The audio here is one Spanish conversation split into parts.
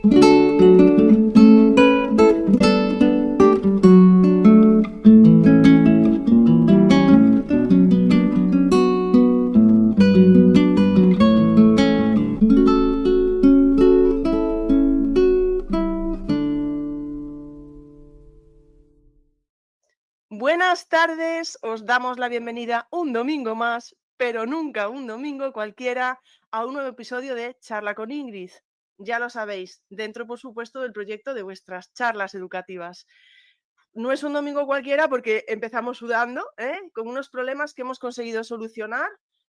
Buenas tardes, os damos la bienvenida un domingo más, pero nunca un domingo cualquiera, a un nuevo episodio de Charla con Ingrid. Ya lo sabéis, dentro por supuesto del proyecto de vuestras charlas educativas. No es un domingo cualquiera porque empezamos sudando, con unos problemas que hemos conseguido solucionar.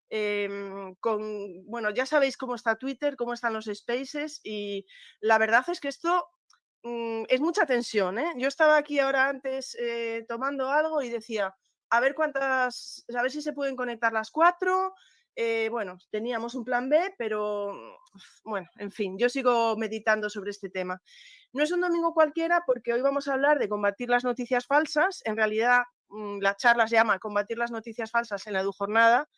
Bueno, ya sabéis cómo está Twitter, cómo están los Spaces, y la verdad es que esto es mucha tensión, ¿eh? Yo estaba aquí ahora antes tomando algo y decía, a ver si se pueden conectar las 4. Bueno, teníamos un plan B, pero bueno, en fin, yo sigo meditando sobre este tema. No es un domingo cualquiera porque hoy vamos a hablar de combatir las noticias falsas. En realidad, la charla se llama Combatir las noticias falsas en la EduJornada,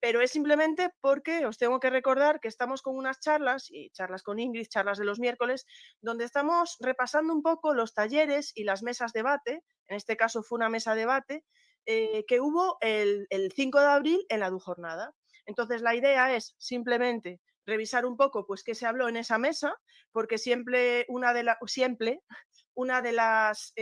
pero es simplemente porque os tengo que recordar que estamos con unas charlas, y charlas con Ingrid, charlas de los miércoles, donde estamos repasando un poco los talleres y las mesas debate. En este caso fue una mesa debate que hubo el 5 de abril en la EduJornada. Entonces la idea es simplemente revisar un poco pues qué se habló en esa mesa, porque siempre una de las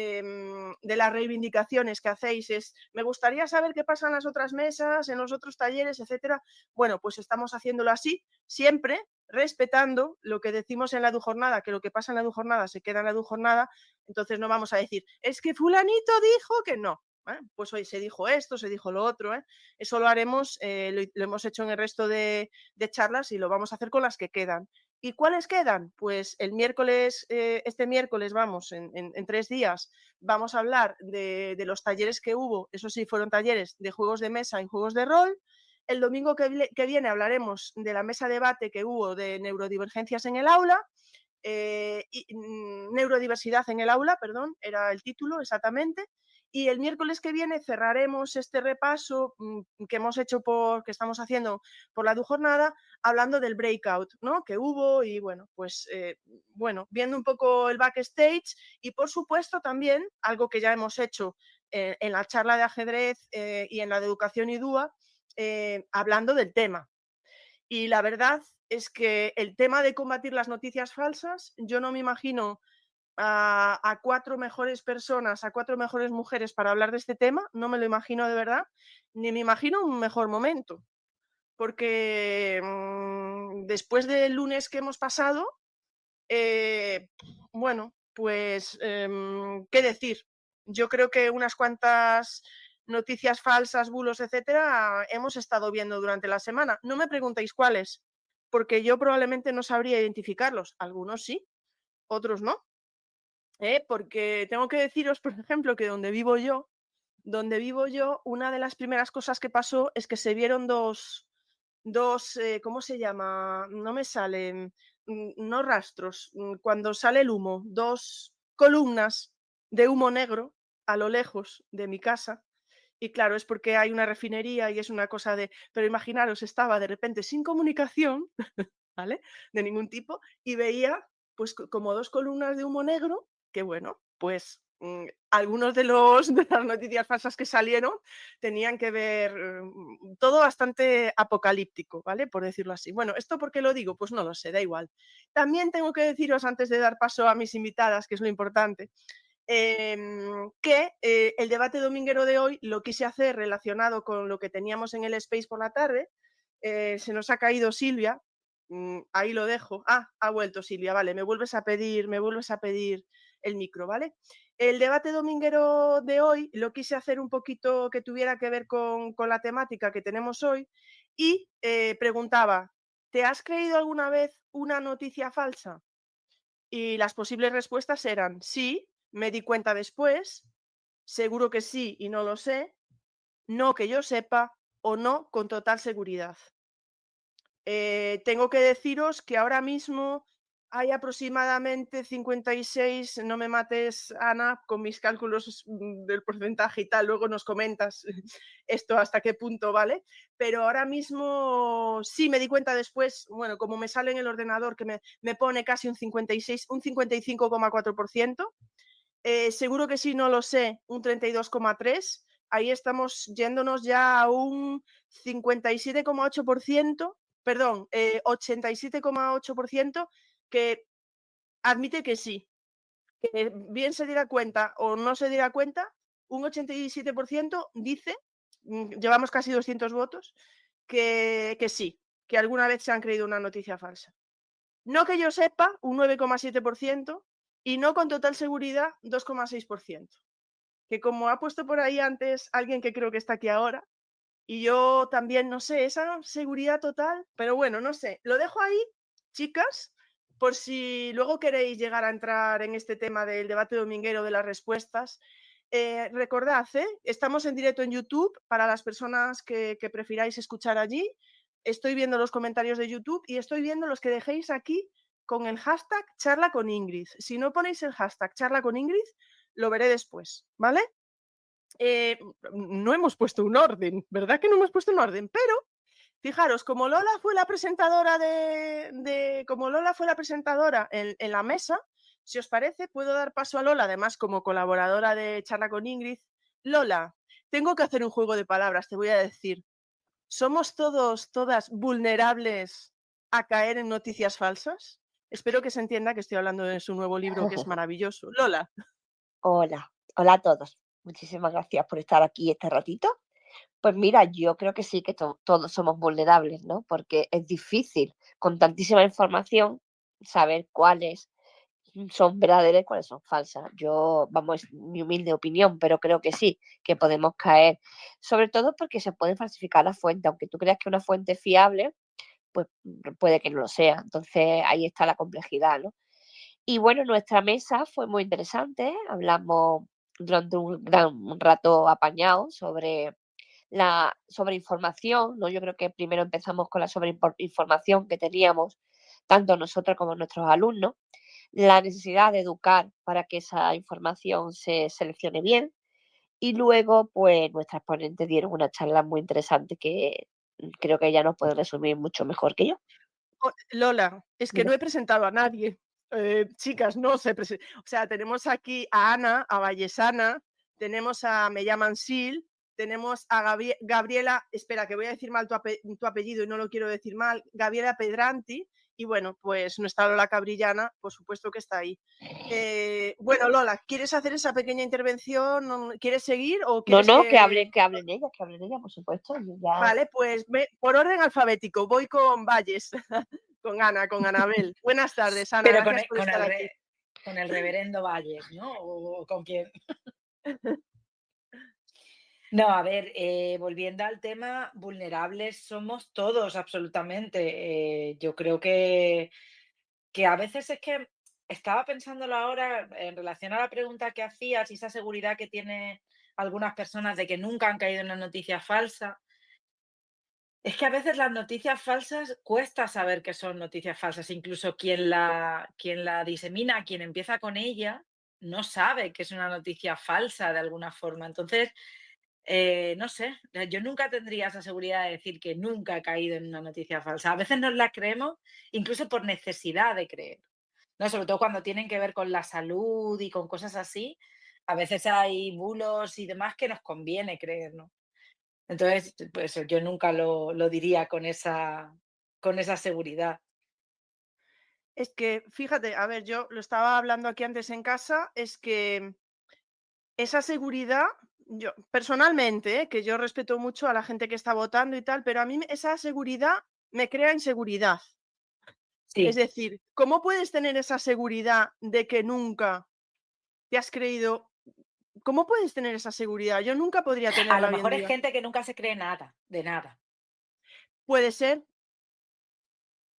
reivindicaciones que hacéis es, me gustaría saber qué pasa en las otras mesas, en los otros talleres, etcétera. Bueno, pues estamos haciéndolo así, siempre respetando lo que decimos en la EduJornada, que lo que pasa en la EduJornada se queda en la EduJornada. Entonces no vamos a decir, es que fulanito dijo que no. Pues hoy se dijo esto, se dijo lo otro. Eso lo haremos, lo hemos hecho en el resto de charlas y lo vamos a hacer con las que quedan. ¿Y cuáles quedan? Pues el miércoles, este miércoles vamos, en 3 días, vamos a hablar de los talleres que hubo. Eso sí, fueron talleres de juegos de mesa y juegos de rol. El domingo que viene hablaremos de la mesa debate que hubo de neurodivergencias en el aula. Neurodiversidad en el aula, perdón, era el título exactamente. Y el miércoles que viene cerraremos este repaso que hemos hecho que estamos haciendo por la EduJornada, hablando del breakout, ¿no?, que hubo. Y bueno, pues bueno, viendo un poco el backstage y por supuesto también algo que ya hemos hecho en la charla de ajedrez y en la de educación y DUA, hablando del tema. Y la verdad es que el tema de combatir las noticias falsas, yo no me imagino a 4 mejores personas, a 4 mejores mujeres para hablar de este tema, no me lo imagino de verdad, ni me imagino un mejor momento, porque después del lunes que hemos pasado, bueno, pues, ¿qué decir? Yo creo que unas cuantas noticias falsas, bulos, etcétera, hemos estado viendo durante la semana. No me preguntéis cuáles, porque yo probablemente no sabría identificarlos. Algunos sí, otros no. Porque tengo que deciros, por ejemplo, que donde vivo yo, una de las primeras cosas que pasó es que se vieron dos, ¿cómo se llama? No me salen, no rastros, cuando sale el humo, 2 columnas de humo negro a lo lejos de mi casa. Y claro, es porque hay una refinería y es una cosa pero imaginaros, estaba de repente sin comunicación, ¿vale?, de ningún tipo, y veía pues como 2 columnas de humo negro que, bueno, pues algunos de las noticias falsas que salieron tenían que ver todo bastante apocalíptico, ¿vale?, por decirlo así. Bueno, ¿esto por qué lo digo? Pues no lo sé, da igual. También tengo que deciros, antes de dar paso a mis invitadas, que es lo importante, que el debate dominguero de hoy lo quise hacer relacionado con lo que teníamos en el Space por la tarde. Se nos ha caído Silvia, ahí lo dejo. Ha vuelto Silvia, vale, me vuelves a pedir el micro, ¿vale? El debate dominguero de hoy lo quise hacer un poquito que tuviera que ver con la temática que tenemos hoy y preguntaba, ¿te has creído alguna vez una noticia falsa? Y las posibles respuestas eran sí, me di cuenta después, seguro que sí y no lo sé, no que yo sepa o no con total seguridad. Tengo que deciros que ahora mismo hay aproximadamente 56, no me mates, Ana, con mis cálculos del porcentaje y tal, luego nos comentas esto hasta qué punto, ¿vale? Pero ahora mismo sí me di cuenta después, bueno, como me sale en el ordenador que me pone casi un 56, un 55,4%, seguro que sí, no lo sé, un 32,3%, ahí estamos yéndonos ya a un 57,8%, perdón, 87,8% que admite que sí, que bien se diera cuenta o no se diera cuenta, un 87% dice, llevamos casi 200 votos, que sí, que alguna vez se han creído una noticia falsa. No que yo sepa, un 9,7%, y no con total seguridad, 2,6%. Que como ha puesto por ahí antes alguien que creo que está aquí ahora, y yo también, no sé, esa seguridad total, pero bueno, no sé, lo dejo ahí, chicas, por si luego queréis llegar a entrar en este tema del debate dominguero de las respuestas. Recordad, estamos en directo en YouTube para las personas que prefiráis escuchar allí. Estoy viendo los comentarios de YouTube y estoy viendo los que dejéis aquí con el hashtag charla con Ingrid. Si no ponéis el hashtag charla con Ingrid, lo veré después, ¿vale? No hemos puesto un orden, ¿verdad que no hemos puesto un orden? Pero fijaros, como Lola fue la presentadora como Lola fue la presentadora en la mesa, si os parece, puedo dar paso a Lola, además como colaboradora de Charla con Ingrid. Lola, tengo que hacer un juego de palabras, te voy a decir. ¿Somos todas vulnerables a caer en noticias falsas? Espero que se entienda que estoy hablando de su nuevo libro, que es maravilloso. Lola. Hola, hola a todos. Muchísimas gracias por estar aquí este ratito. Pues mira, yo creo que sí que todos somos vulnerables, ¿no? Porque es difícil con tantísima información saber cuáles son verdaderas y cuáles son falsas. Yo, vamos, es mi humilde opinión, pero creo que sí, que podemos caer. Sobre todo porque se puede falsificar la fuente, aunque tú creas que una fuente es fiable, pues puede que no lo sea. Entonces ahí está la complejidad, ¿no? Y bueno, nuestra mesa fue muy interesante. Hablamos durante un gran rato apañado sobre información, ¿no? Yo creo que primero empezamos con la sobreinformación que teníamos, tanto nosotros como nuestros alumnos, la necesidad de educar para que esa información se seleccione bien. Y luego, pues nuestras ponentes dieron una charla muy interesante que creo que ella nos puede resumir mucho mejor que yo. Lola, es que Dime. no he presentado a nadie. Chicas, no sé, o sea, tenemos aquí a Ana, a Vallesana, tenemos a Me llaman Sil, tenemos a Gabriela, espera, que voy a decir mal tu apellido y no lo quiero decir mal, Gabriela Pedranti, y bueno, pues nuestra Lola Cabrillana, por supuesto que está ahí. Bueno, Lola, ¿quieres hacer esa pequeña intervención? ¿Quieres seguir o No, quieres no, que...? que hablen ellas, por supuesto. Yo ya. Vale, pues por orden alfabético, voy con Valles. Con Ana, con Anabel. Buenas tardes, Ana, Pero gracias por estar aquí. con el reverendo Valles, ¿no? O con quién. No, a ver, volviendo al tema, vulnerables somos todos, absolutamente. Yo creo que a veces es que estaba pensándolo ahora en relación a la pregunta que hacías y esa seguridad que tienen algunas personas de que nunca han caído en una noticia falsa. Es que a veces las noticias falsas cuesta saber que son noticias falsas. Incluso quien la disemina, quien empieza con ella, no sabe que es una noticia falsa de alguna forma. Entonces, no sé, yo nunca tendría esa seguridad de decir que nunca he caído en una noticia falsa. A veces nos la creemos incluso por necesidad de creer, ¿no? Sobre todo cuando tienen que ver con la salud y con cosas así. A veces hay bulos y demás que nos conviene creer, ¿no? Entonces, pues yo nunca lo diría con esa seguridad. Es que, fíjate, a ver, yo lo estaba hablando aquí antes en casa, es que esa seguridad, yo personalmente, que yo respeto mucho a la gente que está votando y tal, pero a mí esa seguridad me crea inseguridad. Es Sí, decir, ¿cómo puedes tener esa seguridad de que nunca te has creído? ¿Cómo puedes tener esa seguridad? Yo nunca podría a lo tenerla hoy en mejor es día. gente que nunca se cree nada, de nada, Puede ser,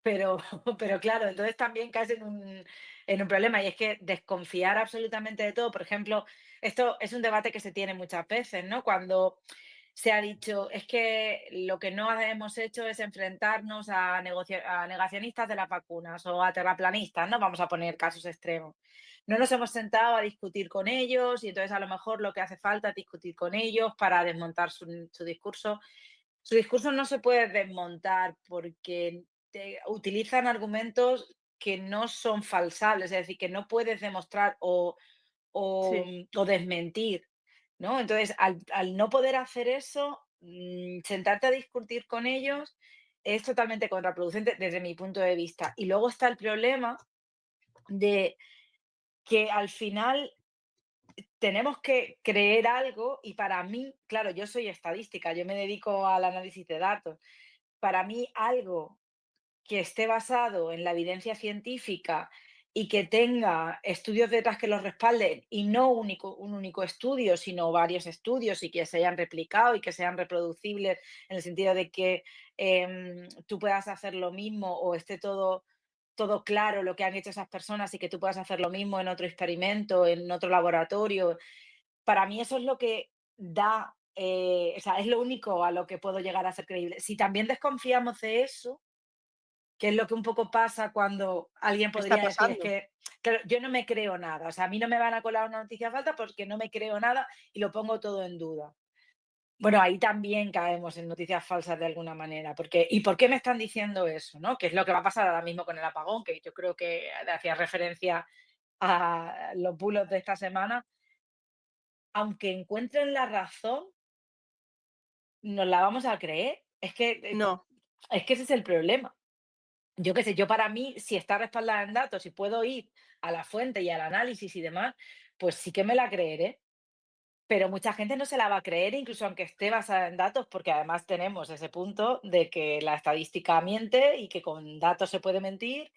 pero pero claro, entonces también caes en un problema, y es que desconfiar absolutamente de todo. Por ejemplo, esto es un debate que se tiene muchas veces, ¿no? Cuando se ha dicho, es que lo que no hemos hecho es enfrentarnos a, a negacionistas de las vacunas o a terraplanistas, ¿no? Vamos a poner casos extremos. No nos hemos sentado a discutir con ellos y entonces a lo mejor lo que hace falta es discutir con ellos para desmontar su discurso. Su discurso no se puede desmontar porque utilizan argumentos que no son falsables, es decir, que no puedes demostrar o, Sí, o desmentir, ¿no? Entonces, al no poder hacer eso, sentarte a discutir con ellos es totalmente contraproducente desde mi punto de vista. Y luego está el problema de que al final tenemos que creer algo y para mí, claro, yo soy estadística, yo me dedico al análisis de datos. Para mí algo que esté basado en la evidencia científica y que tenga estudios detrás que los respalden y no un único estudio, sino varios estudios y que se hayan replicado y que sean reproducibles en el sentido de que tú puedas hacer lo mismo o esté todo claro lo que han hecho esas personas y que tú puedas hacer lo mismo en otro experimento, en otro laboratorio. Para mí eso es lo que da, o sea, es lo único a lo que puedo llegar a ser creíble. Si también desconfiamos de eso, que es lo que un poco pasa cuando alguien está podría decir, es pasando. que, claro, yo no me creo nada, o sea, a mí no me van a colar una noticia falsa porque no me creo nada y lo pongo todo en duda. Bueno, ahí también caemos en noticias falsas de alguna manera, porque ¿y por qué me están diciendo eso, no? Que es lo que va a pasar ahora mismo con el apagón, que yo creo que hacía referencia a los bulos de esta semana. Aunque encuentren la razón, nos la vamos a creer. No. Es que ese es el problema. Yo qué sé, yo para mí, si está respaldada en datos y puedo ir a la fuente y al análisis y demás, pues sí que me la creeré. Pero mucha gente no se la va a creer, incluso aunque esté basada en datos, porque además tenemos ese punto de que la estadística miente y que con datos se puede mentir,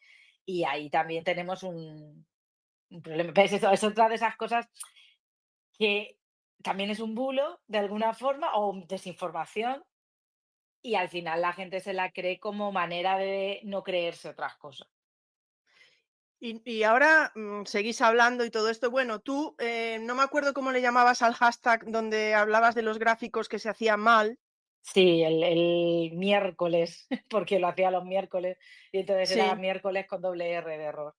y ahí también tenemos un problema. ¿Ves? Eso es otra de esas cosas que también es un bulo, de alguna forma, o desinformación, y al final la gente se la cree como manera de no creerse otras cosas. Y ahora, seguís hablando y todo esto. Bueno, tú, no me acuerdo cómo le llamabas al hashtag donde hablabas de los gráficos que se hacían mal. Sí, el miércoles, porque lo hacía los miércoles, y entonces era Sí, miércoles con doble R de error.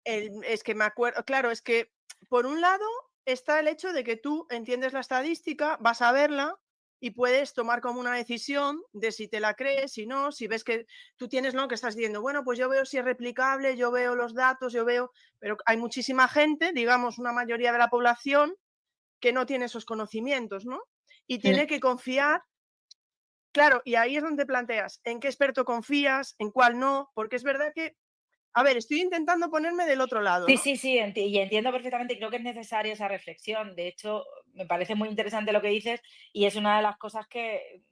es que me acuerdo, claro, es que por un lado está el hecho de que tú entiendes la estadística, vas a verla y puedes tomar como una decisión de si te la crees, si no, si ves que tú tienes, ¿no? Que estás diciendo, bueno, pues yo veo si es replicable, yo veo los datos, yo veo, pero hay muchísima gente, digamos, una mayoría de la población que no tiene esos conocimientos, ¿no? Y Mm. tiene que confiar. Claro, y ahí es donde planteas en qué experto confías, en cuál no, porque es verdad que, a ver, estoy intentando ponerme del otro lado, Sí, ¿no? sí, sí, y entiendo perfectamente, creo que es necesaria esa reflexión. De hecho, me parece muy interesante lo que dices y es una de las cosas que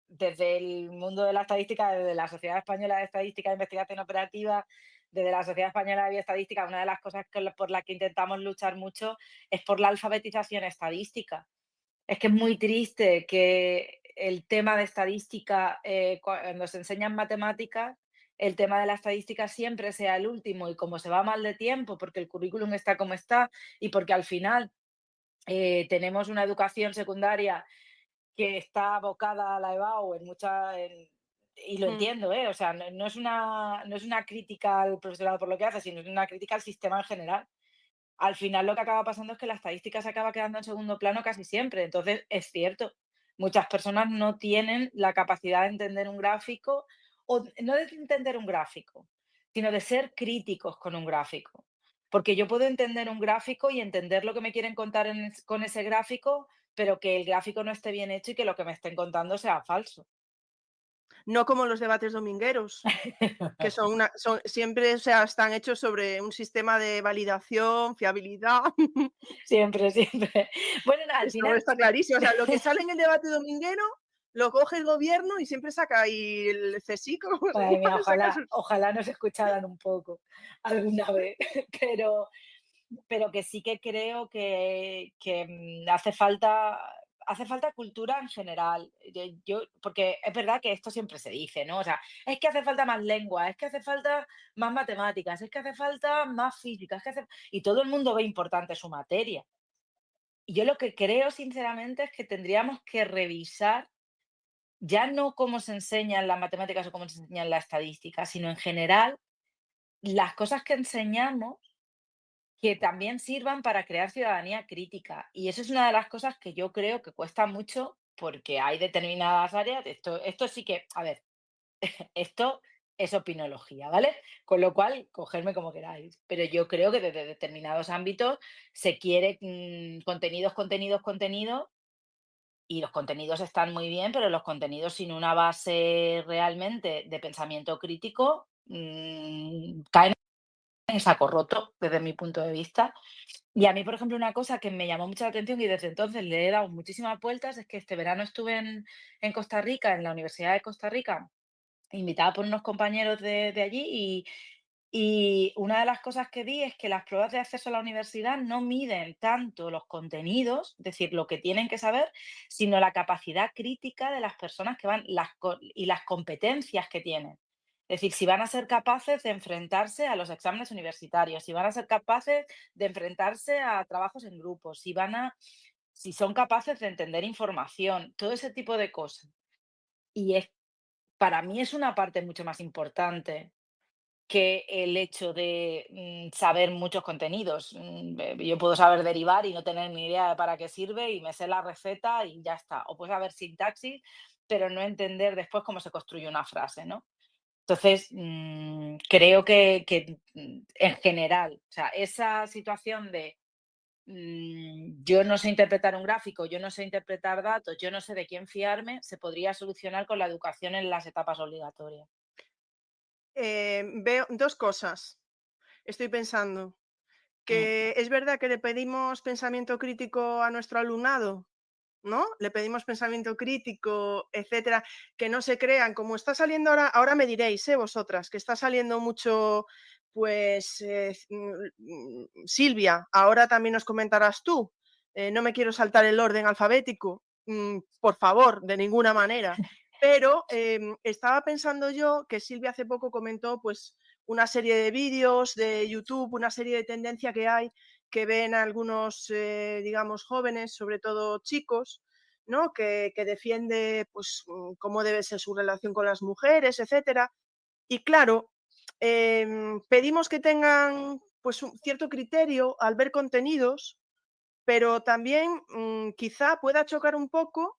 desde el mundo de la estadística, desde la Sociedad Española de Estadística e Investigación Operativa, desde la Sociedad Española de Bioestadística, una de las cosas por la que intentamos luchar mucho es por la alfabetización estadística. Es que es muy triste que el tema de estadística, cuando se enseñan matemáticas, el tema de la estadística siempre sea el último y como se va mal de tiempo, porque el currículum está como está y porque al final tenemos una educación secundaria que está abocada a la EBAU en y lo Mm. entiendo, ¿eh? O sea, no es una crítica al profesorado por lo que hace, sino es una crítica al sistema en general. Al final lo que acaba pasando es que la estadística se acaba quedando en segundo plano casi siempre. Entonces, es cierto, muchas personas no tienen la capacidad de entender un gráfico, o no de entender un gráfico, sino de ser críticos con un gráfico. Porque yo puedo entender un gráfico y entender lo que me quieren contar con ese gráfico, pero que el gráfico no esté bien hecho y que lo que me estén contando sea falso. No como los debates domingueros, que son siempre, o sea, están hechos sobre un sistema de validación, fiabilidad. Siempre, siempre. Bueno, no, al Eso final, está clarísimo. O sea, lo que sale en el debate dominguero lo coge el gobierno y siempre saca ahí el CSIC, o madre mía, saca ojalá, sus. ojalá nos escucharan un poco alguna vez, pero, pero que sí que creo que hace falta cultura en general. Porque es verdad que esto siempre se dice, ¿no? O sea, es que hace falta más lengua, es que hace falta más matemáticas, es que hace falta más física, y todo el mundo ve importante su materia. yo lo que creo sinceramente es que tendríamos que revisar ya no cómo se enseñan las matemáticas o cómo se enseñan la estadística, sino en general las cosas que enseñamos que también sirvan para crear ciudadanía crítica. Y eso es una de las cosas que yo creo que cuesta mucho porque hay determinadas áreas, esto sí que, a ver, esto es opinología, ¿vale? Con lo cual, cogerme como queráis. Pero yo creo que desde determinados ámbitos se quiere contenidos, contenidos, contenidos, y los contenidos están muy bien, pero los contenidos sin una base realmente de pensamiento crítico caen en saco roto, desde mi punto de vista. Y a mí, por ejemplo, una cosa que me llamó mucho la atención y desde entonces le he dado muchísimas vueltas es que este verano estuve en Costa Rica, en la Universidad de Costa Rica, invitada por unos compañeros de allí y una de las cosas que vi es que las pruebas de acceso a la universidad no miden tanto los contenidos, es decir, lo que tienen que saber, sino la capacidad crítica de las personas que van y las competencias que tienen. Es decir, si van a ser capaces de enfrentarse a los exámenes universitarios, si van a ser capaces de enfrentarse a trabajos en grupo, si son capaces de entender información, todo ese tipo de cosas. Y para mí es una parte mucho más importante que el hecho de saber muchos contenidos. Yo puedo saber derivar y no tener ni idea de para qué sirve y me sé la receta y ya está. O puedo saber sintaxis, pero no entender después cómo se construye una frase, ¿no? Entonces, creo que en general, o sea, esa situación de yo no sé interpretar un gráfico, yo no sé interpretar datos, yo no sé de quién fiarme, se podría solucionar con la educación en las etapas obligatorias. Veo 2 cosas. Estoy pensando Mm. que es verdad que le pedimos pensamiento crítico a nuestro alumnado, ¿no? Le pedimos pensamiento crítico, etcétera, que no se crean, como está saliendo ahora me diréis, vosotras, que está saliendo mucho, pues, Silvia, ahora también nos comentarás tú, no me quiero saltar el orden alfabético, por favor, de ninguna manera. Pero estaba pensando yo que Silvia hace poco comentó, pues, una serie de vídeos de YouTube, una serie de tendencia que hay que ven algunos, digamos, jóvenes, sobre todo chicos, ¿no? Que defiende, pues, cómo debe ser su relación con las mujeres, etcétera. Y claro, pedimos que tengan, pues, un cierto criterio al ver contenidos, pero también quizá pueda chocar un poco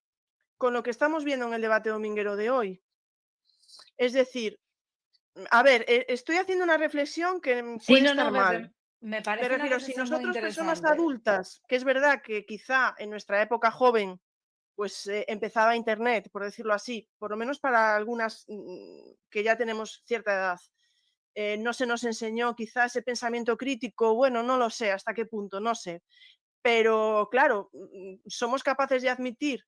con lo que estamos viendo en el debate dominguero de hoy. Es decir, a ver, estoy haciendo una reflexión que Sí, puede no, estar no, mal. me Me parece una refiero, si reflexión muy nosotros, personas interesante. adultas, que es verdad que quizá en nuestra época joven, pues empezaba Internet, por decirlo así, por lo menos para algunas que ya tenemos cierta edad, no se nos enseñó quizá ese pensamiento crítico, bueno, no lo sé hasta qué punto, no sé. Pero claro, somos capaces de admitir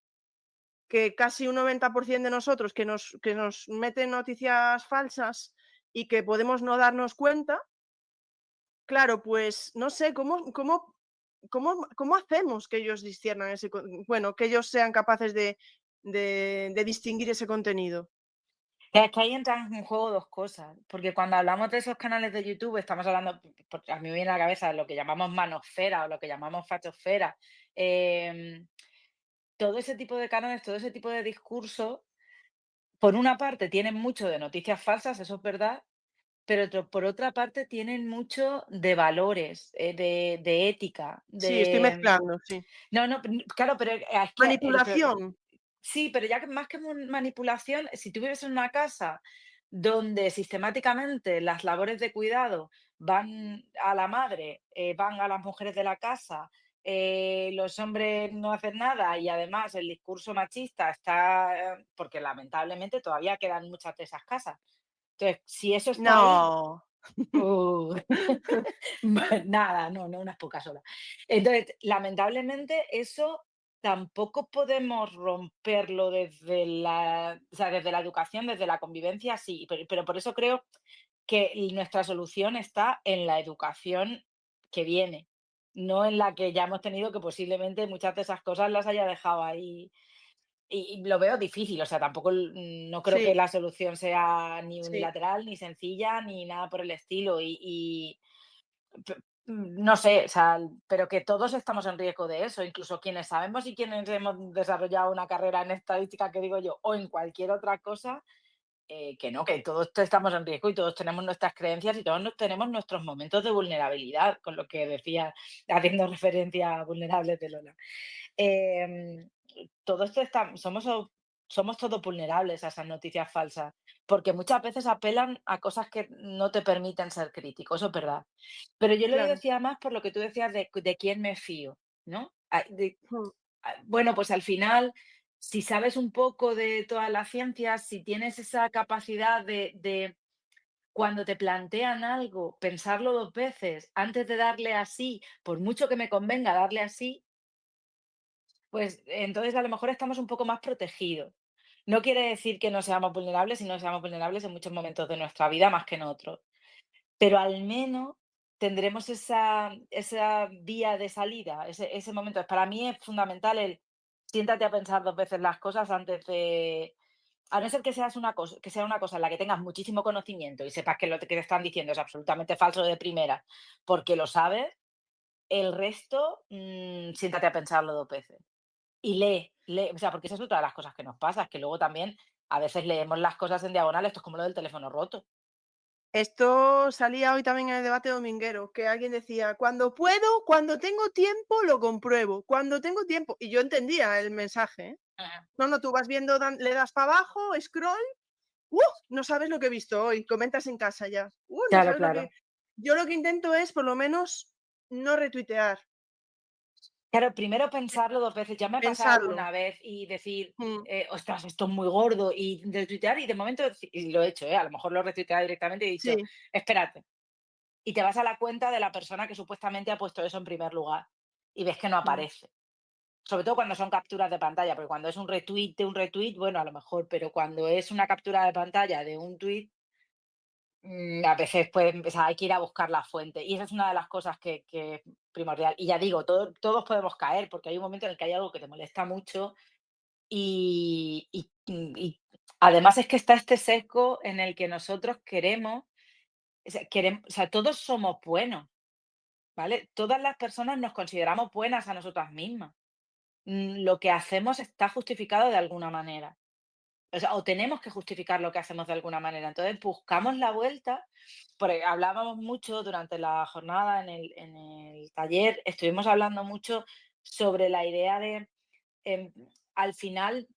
que casi un 90% de nosotros que nos meten noticias falsas y que podemos no darnos cuenta. Claro, pues no sé, ¿cómo hacemos que ellos disciernan bueno, que ellos sean capaces de distinguir ese contenido? Es que ahí entran en juego dos cosas, porque cuando hablamos de esos canales de YouTube estamos hablando, porque a mí me viene a la cabeza lo que llamamos manosfera o lo que llamamos fachosfera, todo ese tipo de canales, todo ese tipo de discursos, por una parte tienen mucho de noticias falsas, eso es verdad, pero por otra parte tienen mucho de valores, de ética, Sí, estoy mezclando, sí. No, no, claro, pero es que Manipulación. sí, pero ya que más que manipulación, si tú vives en una casa donde sistemáticamente las labores de cuidado van a la madre, van a las mujeres de la casa, los hombres no hacen nada y además el discurso machista está, porque lamentablemente todavía quedan muchas de esas casas. Entonces, si eso está ahí, No. uh, nada, no, unas pocas horas. Entonces, lamentablemente, eso tampoco podemos romperlo desde o sea, desde la educación, desde la convivencia, sí, pero por eso creo que nuestra solución está en la educación que viene, no en la que ya hemos tenido, que posiblemente muchas de esas cosas las haya dejado ahí. Y lo veo difícil, o sea, tampoco no creo que Sí, la solución sea ni sí. unilateral, ni sencilla, ni nada por el estilo. no sé, o sea, pero que todos estamos en riesgo de eso, incluso quienes sabemos y quienes hemos desarrollado una carrera en estadística, que digo yo, o en cualquier otra cosa, que no, que todos estamos en riesgo y todos tenemos nuestras creencias y todos tenemos nuestros momentos de vulnerabilidad, con lo que decía, haciendo referencia a vulnerables de Lola. Em, todo esto somos todos vulnerables a esas noticias falsas, porque muchas veces apelan a cosas que no te permiten ser crítico, eso es verdad. Pero yo lo Claro. decía más por lo que tú decías de quién me fío, ¿no? Mm, Bueno, pues al final, si sabes un poco de todas las ciencias, si tienes esa capacidad de cuando te plantean algo, pensarlo 2 veces antes de darle así, por mucho que me convenga darle así, pues entonces a lo mejor estamos un poco más protegidos. No quiere decir que no seamos vulnerables y no seamos vulnerables en muchos momentos de nuestra vida más que en otros, pero al menos tendremos esa vía de salida, ese momento. Para mí es fundamental el siéntate a pensar 2 veces las cosas antes de a no ser que que sea una cosa en la que tengas muchísimo conocimiento y sepas que lo que te están diciendo es absolutamente falso de primera, porque lo sabes, el resto, siéntate a pensarlo 2 veces. Y lee, o sea, porque esa es otra de las cosas que nos pasa, es que luego también a veces leemos las cosas en diagonal, esto es como lo del teléfono roto. Esto salía hoy también en el debate dominguero, que alguien decía, cuando puedo, cuando tengo tiempo, lo compruebo, cuando tengo tiempo. Y yo entendía el mensaje, ¿eh? Ajá. No, no, tú vas viendo, le das para abajo, scroll, ¡uh! No sabes lo que he visto hoy, comentas en casa ya. No Claro, sabes lo que... claro. Yo lo que intento es, por lo menos, no retuitear, Claro, primero pensarlo 2 veces. Ya me ha pasado pensarlo. alguna vez y decir: Mm, "Ostras, esto es muy gordo", y retuitear y de momento y lo he hecho, a lo mejor lo he retuiteado directamente y he dicho: sí, "Espérate", y te vas a la cuenta de la persona que supuestamente ha puesto eso en primer lugar y ves que no mm. aparece. Sobre todo cuando son capturas de pantalla, porque cuando es un retweet de un retweet, bueno, a lo mejor, pero cuando es una captura de pantalla de un tweet, a veces o sea, hay que ir a buscar la fuente. Y esa es una de las cosas que es primordial. Y ya digo, todos podemos caer, porque hay un momento en el que hay algo que te molesta mucho y además es que está este sesgo en el que nosotros o sea, todos somos buenos, ¿vale? Todas las personas nos consideramos buenas a nosotras mismas. Lo que hacemos está justificado de alguna manera. O sea, o tenemos que justificar lo que hacemos de alguna manera. Entonces buscamos la vuelta, porque hablábamos mucho durante la jornada en el taller, estuvimos hablando mucho sobre la idea de, em, al final,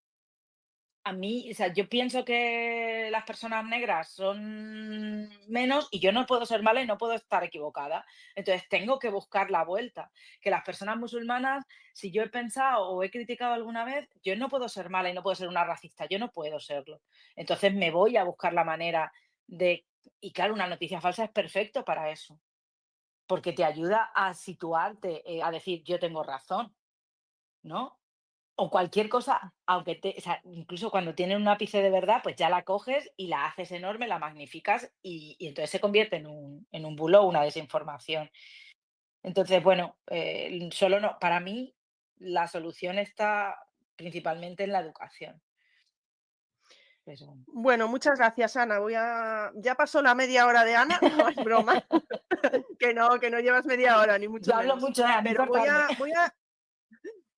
a mí, o sea, yo pienso que las personas negras son menos y yo no puedo ser mala y no puedo estar equivocada. Entonces tengo que buscar la vuelta. Que las personas musulmanas, si yo he pensado o he criticado alguna vez, yo no puedo ser mala y no puedo ser una racista, yo no puedo serlo. Entonces me voy a buscar la manera de... Y claro, una noticia falsa es perfecto para eso, porque te ayuda a situarte, a decir, yo tengo razón, ¿no? O cualquier cosa, aunque o sea, incluso cuando tiene un ápice de verdad, pues ya la coges y la haces enorme, la magnificas y entonces se convierte en un bulo o una desinformación. Entonces, bueno, solo no, para mí la solución está principalmente en la educación. Eso. Bueno, muchas gracias, Ana. Ya pasó la media hora de Ana, no es broma, que no llevas media hora, ni mucho Yo hablo menos. mucho, a mí Pero cortarme.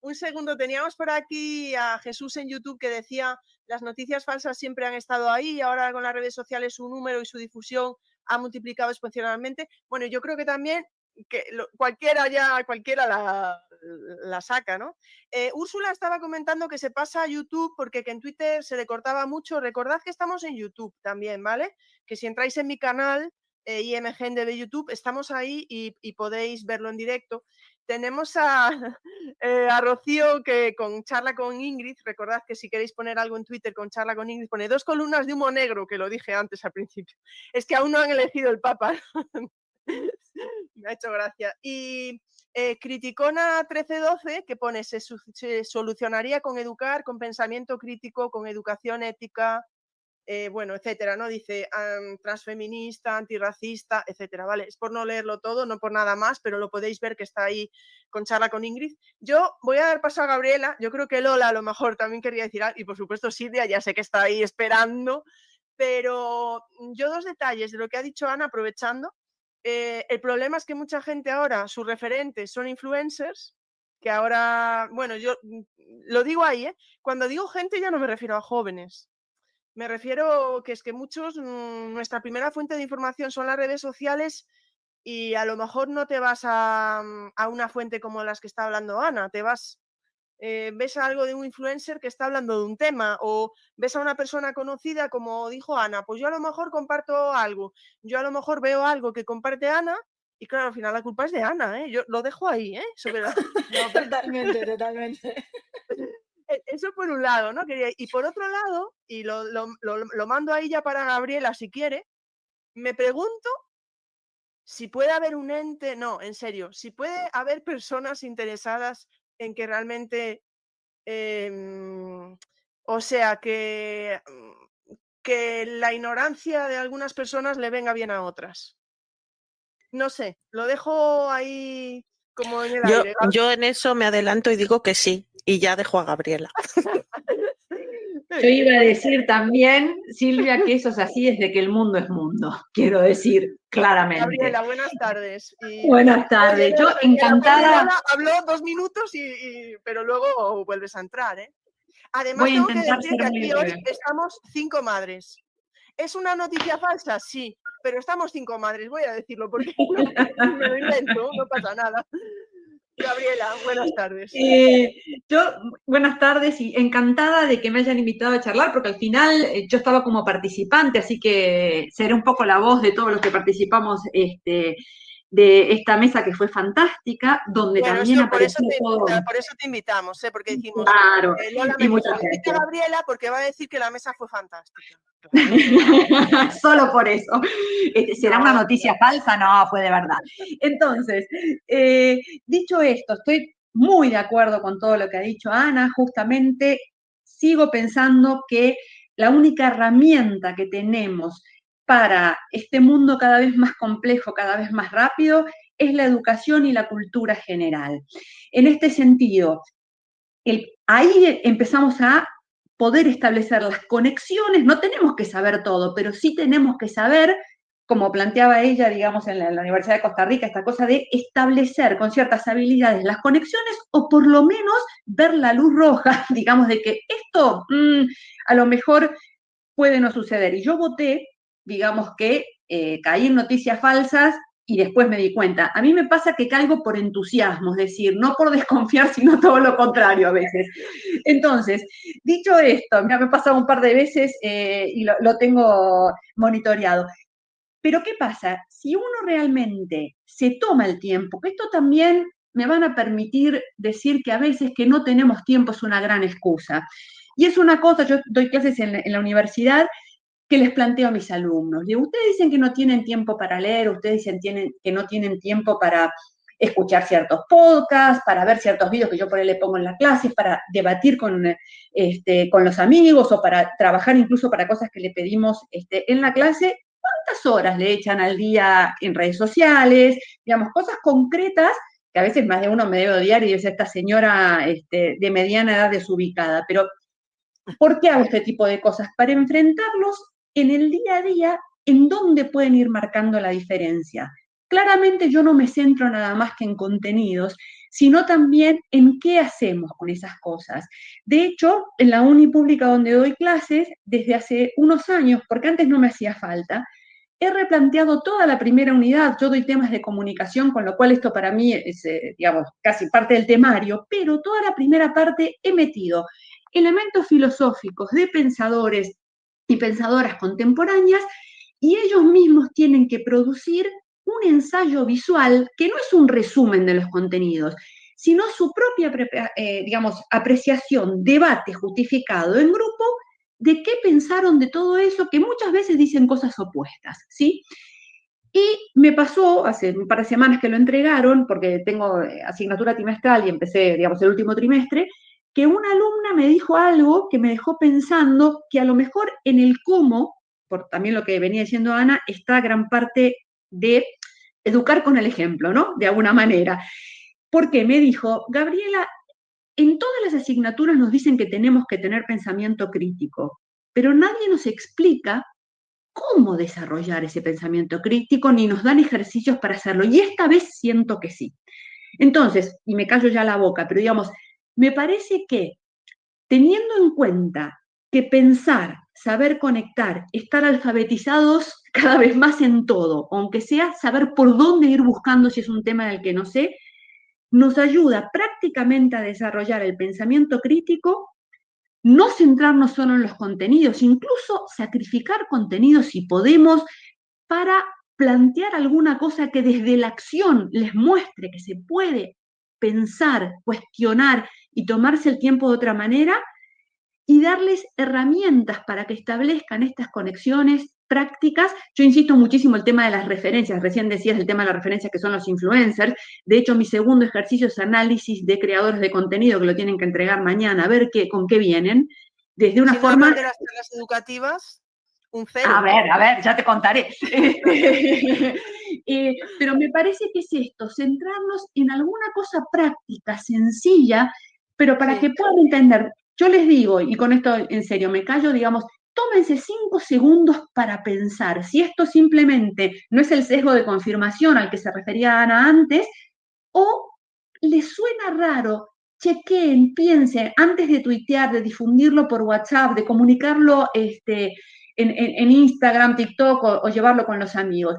un segundo, teníamos por aquí a Jesús en YouTube que decía, las noticias falsas siempre han estado ahí y ahora con las redes sociales su número y su difusión ha multiplicado exponencialmente. Bueno, yo creo que también que cualquiera la saca, ¿no? Úrsula estaba comentando que se pasa a YouTube porque que en Twitter se le cortaba mucho. Recordad que estamos en YouTube también, ¿vale? Que si entráis en mi canal IMGen de YouTube, estamos ahí y podéis verlo en directo. Tenemos a Rocío que con charla con Ingrid, recordad que si queréis poner algo en Twitter con charla con Ingrid, pone 2 columnas de humo negro, que lo dije antes al principio. Es que aún no han elegido el Papa. Me ha hecho gracia. Y Criticona 1312, que pone, se solucionaría con educar, con pensamiento crítico, con educación ética, bueno, etcétera, ¿no? Dice transfeminista, antirracista, etcétera, ¿vale? Es por no leerlo todo, no por nada más, pero lo podéis ver que está ahí con charla con Ingrid. Yo voy a dar paso a Gabriela, yo creo que Lola a lo mejor también quería decir algo, y por supuesto Silvia, ya sé que está ahí esperando, pero yo 2 detalles de lo que ha dicho Ana, aprovechando. El problema es que mucha gente ahora, sus referentes son influencers, que ahora, bueno, yo lo digo ahí, ¿eh? Cuando digo gente ya no me refiero a jóvenes. Me refiero que es que muchos, nuestra primera fuente de información son las redes sociales y a lo mejor no te vas a una fuente como las que está hablando Ana, te vas, ves algo de un influencer que está hablando de un tema o ves a una persona conocida, como dijo Ana, pues yo a lo mejor comparto algo, yo a lo mejor veo algo que comparte Ana y claro, al final la culpa es de Ana, ¿eh? Yo lo dejo ahí, ¿eh? Sobre la... No, totalmente, totalmente. Eso por un lado, ¿no? Y por otro lado, y lo mando ahí ya para Gabriela si quiere, me pregunto si puede haber un ente, no, en serio, si puede haber personas interesadas en que realmente, o sea, que la ignorancia de algunas personas le venga bien a otras. No sé, lo dejo ahí como en el aire. Yo en eso me adelanto y digo que sí, y ya dejo a Gabriela. Yo iba a decir también, Silvia, que eso es así desde que el mundo es mundo, quiero decir claramente. Gabriela, buenas tardes. Buenas tardes, yo encantada. Habló 2 minutos, pero luego vuelves a entrar, ¿eh? Además, Voy a tengo que intentar decir ser que muy aquí hoy breve. estamos 5 madres. ¿Es una noticia falsa? Sí, pero estamos 5 madres, voy a decirlo, porque no me lo invento, no pasa nada. Gabriela, buenas tardes. Buenas tardes y encantada de que me hayan invitado a charlar, porque al final yo estaba como participante, así que seré un poco la voz de todos los que participamos de esta mesa que fue fantástica, donde bueno, también apareció todo. Por eso te invitamos, porque decimos, claro, Lola y me mucha dijo, gente. invita a Gabriela porque va a decir que la mesa fue fantástica. Claro. Solo por eso. ¿Será una noticia falsa? No, fue de verdad. Entonces, dicho esto, estoy muy de acuerdo con todo lo que ha dicho Ana. Justamente sigo pensando que la única herramienta que tenemos para este mundo cada vez más complejo, cada vez más rápido, es la educación y la cultura general. En este sentido, ahí empezamos a poder establecer las conexiones, no tenemos que saber todo, pero sí tenemos que saber, como planteaba ella, digamos, en la Universidad de Costa Rica, esta cosa de establecer con ciertas habilidades las conexiones o por lo menos ver la luz roja, digamos, de que esto a lo mejor puede no suceder. Y yo voté, digamos que caí en noticias falsas y después me di cuenta. A mí me pasa que caigo por entusiasmo, es decir, no por desconfiar, sino todo lo contrario a veces. Entonces, dicho esto, me ha pasado un par de veces y lo tengo monitoreado. Pero ¿qué pasa? Si uno realmente se toma el tiempo, que esto también me van a permitir decir que a veces que no tenemos tiempo es una gran excusa. Y es una cosa, yo doy clases en la universidad, que les planteo a mis alumnos. Y ustedes dicen que no tienen tiempo para leer, ustedes dicen que no tienen tiempo para escuchar ciertos podcasts, para ver ciertos videos que yo por ahí le pongo en la clase, para debatir con los amigos o para trabajar incluso para cosas que le pedimos en la clase. ¿Cuántas horas le echan al día en redes sociales? Digamos, cosas concretas que a veces más de uno me debe odiar y dice esta señora de mediana edad desubicada. Pero, ¿por qué hago este tipo de cosas? Para enfrentarlos en el día a día, en dónde pueden ir marcando la diferencia. Claramente yo no me centro nada más que en contenidos, sino también en qué hacemos con esas cosas. De hecho, en la uni pública donde doy clases, desde hace unos años, porque antes no me hacía falta, he replanteado toda la primera unidad. Yo doy temas de comunicación, con lo cual esto para mí es, digamos, casi parte del temario, pero toda la primera parte he metido elementos filosóficos de pensadores y pensadoras contemporáneas, y ellos mismos tienen que producir un ensayo visual que no es un resumen de los contenidos, sino su propia, digamos, apreciación, debate justificado en grupo de qué pensaron de todo eso, que muchas veces dicen cosas opuestas, ¿sí? Y me pasó hace un par de semanas que lo entregaron, porque tengo asignatura trimestral y empecé, digamos, el último trimestre, que una alumna me dijo algo que me dejó pensando que a lo mejor en el cómo, por también lo que venía diciendo Ana, está gran parte de educar con el ejemplo, ¿no? De alguna manera. Porque me dijo, Gabriela, en todas las asignaturas nos dicen que tenemos que tener pensamiento crítico, pero nadie nos explica cómo desarrollar ese pensamiento crítico, ni nos dan ejercicios para hacerlo. Y esta vez siento que sí. Entonces, y me callo ya la boca, pero digamos, me parece que teniendo en cuenta que pensar, saber conectar, estar alfabetizados cada vez más en todo, aunque sea saber por dónde ir buscando si es un tema del que no sé, nos ayuda prácticamente a desarrollar el pensamiento crítico, no centrarnos solo en los contenidos, incluso sacrificar contenidos si podemos para plantear alguna cosa que desde la acción les muestre que se puede pensar, cuestionar y tomarse el tiempo de otra manera, y darles herramientas para que establezcan estas conexiones prácticas. Yo insisto muchísimo el tema de las referencias, recién decías el tema de las referencias que son los influencers. De hecho, mi segundo ejercicio es análisis de creadores de contenido que lo tienen que entregar mañana, a ver con qué vienen, desde una Si no forma... hablan de las charlas educativas, un cero. A ver, ya te contaré. Pero me parece que es esto, centrarnos en alguna cosa práctica, sencilla, pero para que puedan entender. Yo les digo, y con esto en serio me callo, digamos, tómense 5 segundos para pensar si esto simplemente no es el sesgo de confirmación al que se refería Ana antes, o les suena raro. Chequen, piensen, antes de tuitear, de difundirlo por WhatsApp, de comunicarlo en Instagram, TikTok o llevarlo con los amigos.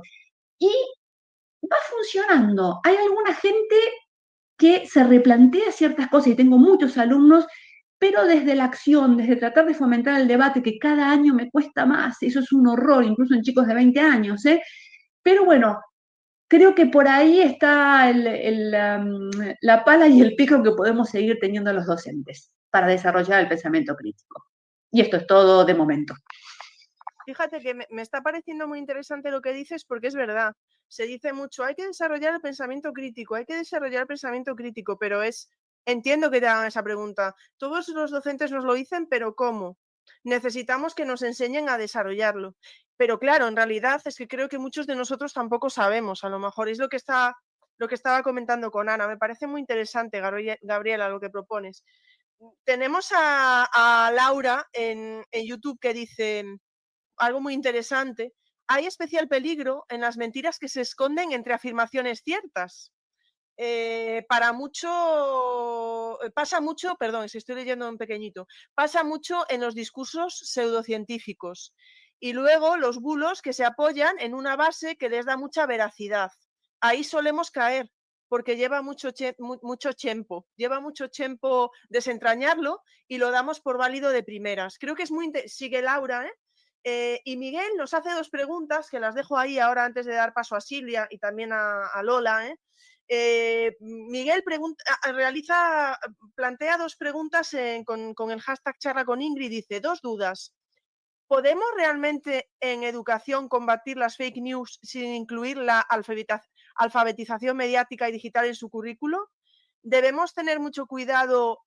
Y va funcionando. Hay alguna gente que se replantea ciertas cosas, y tengo muchos alumnos, pero desde la acción, desde tratar de fomentar el debate, que cada año me cuesta más, eso es un horror, incluso en chicos de 20 años, ¿eh? Pero bueno, creo que por ahí está la pala y el pico que podemos seguir teniendo los docentes para desarrollar el pensamiento crítico. Y esto es todo de momento. Fíjate que me está pareciendo muy interesante lo que dices, porque es verdad. Se dice mucho, hay que desarrollar el pensamiento crítico, hay que desarrollar el pensamiento crítico, pero entiendo que te hagan esa pregunta. Todos los docentes nos lo dicen, pero ¿cómo? Necesitamos que nos enseñen a desarrollarlo. Pero claro, en realidad es que creo que muchos de nosotros tampoco sabemos, a lo mejor es lo que estaba comentando con Ana. Me parece muy interesante, Gabriela, lo que propones. Tenemos a Laura en YouTube que dice algo muy interesante: hay especial peligro en las mentiras que se esconden entre afirmaciones ciertas. Pasa mucho, perdón, si estoy leyendo en pequeñito, pasa mucho en los discursos pseudocientíficos y luego los bulos que se apoyan en una base que les da mucha veracidad. Ahí solemos caer porque lleva mucho tiempo desentrañarlo y lo damos por válido de primeras. Creo que es muy sigue Laura, y Miguel nos hace 2 preguntas que las dejo ahí ahora antes de dar paso a Silvia y también a Lola. Miguel plantea 2 preguntas con el hashtag charla con Ingrid. Dice: 2 dudas. ¿Podemos realmente en educación combatir las fake news sin incluir la alfabetización mediática y digital en su currículo? ¿Debemos tener mucho cuidado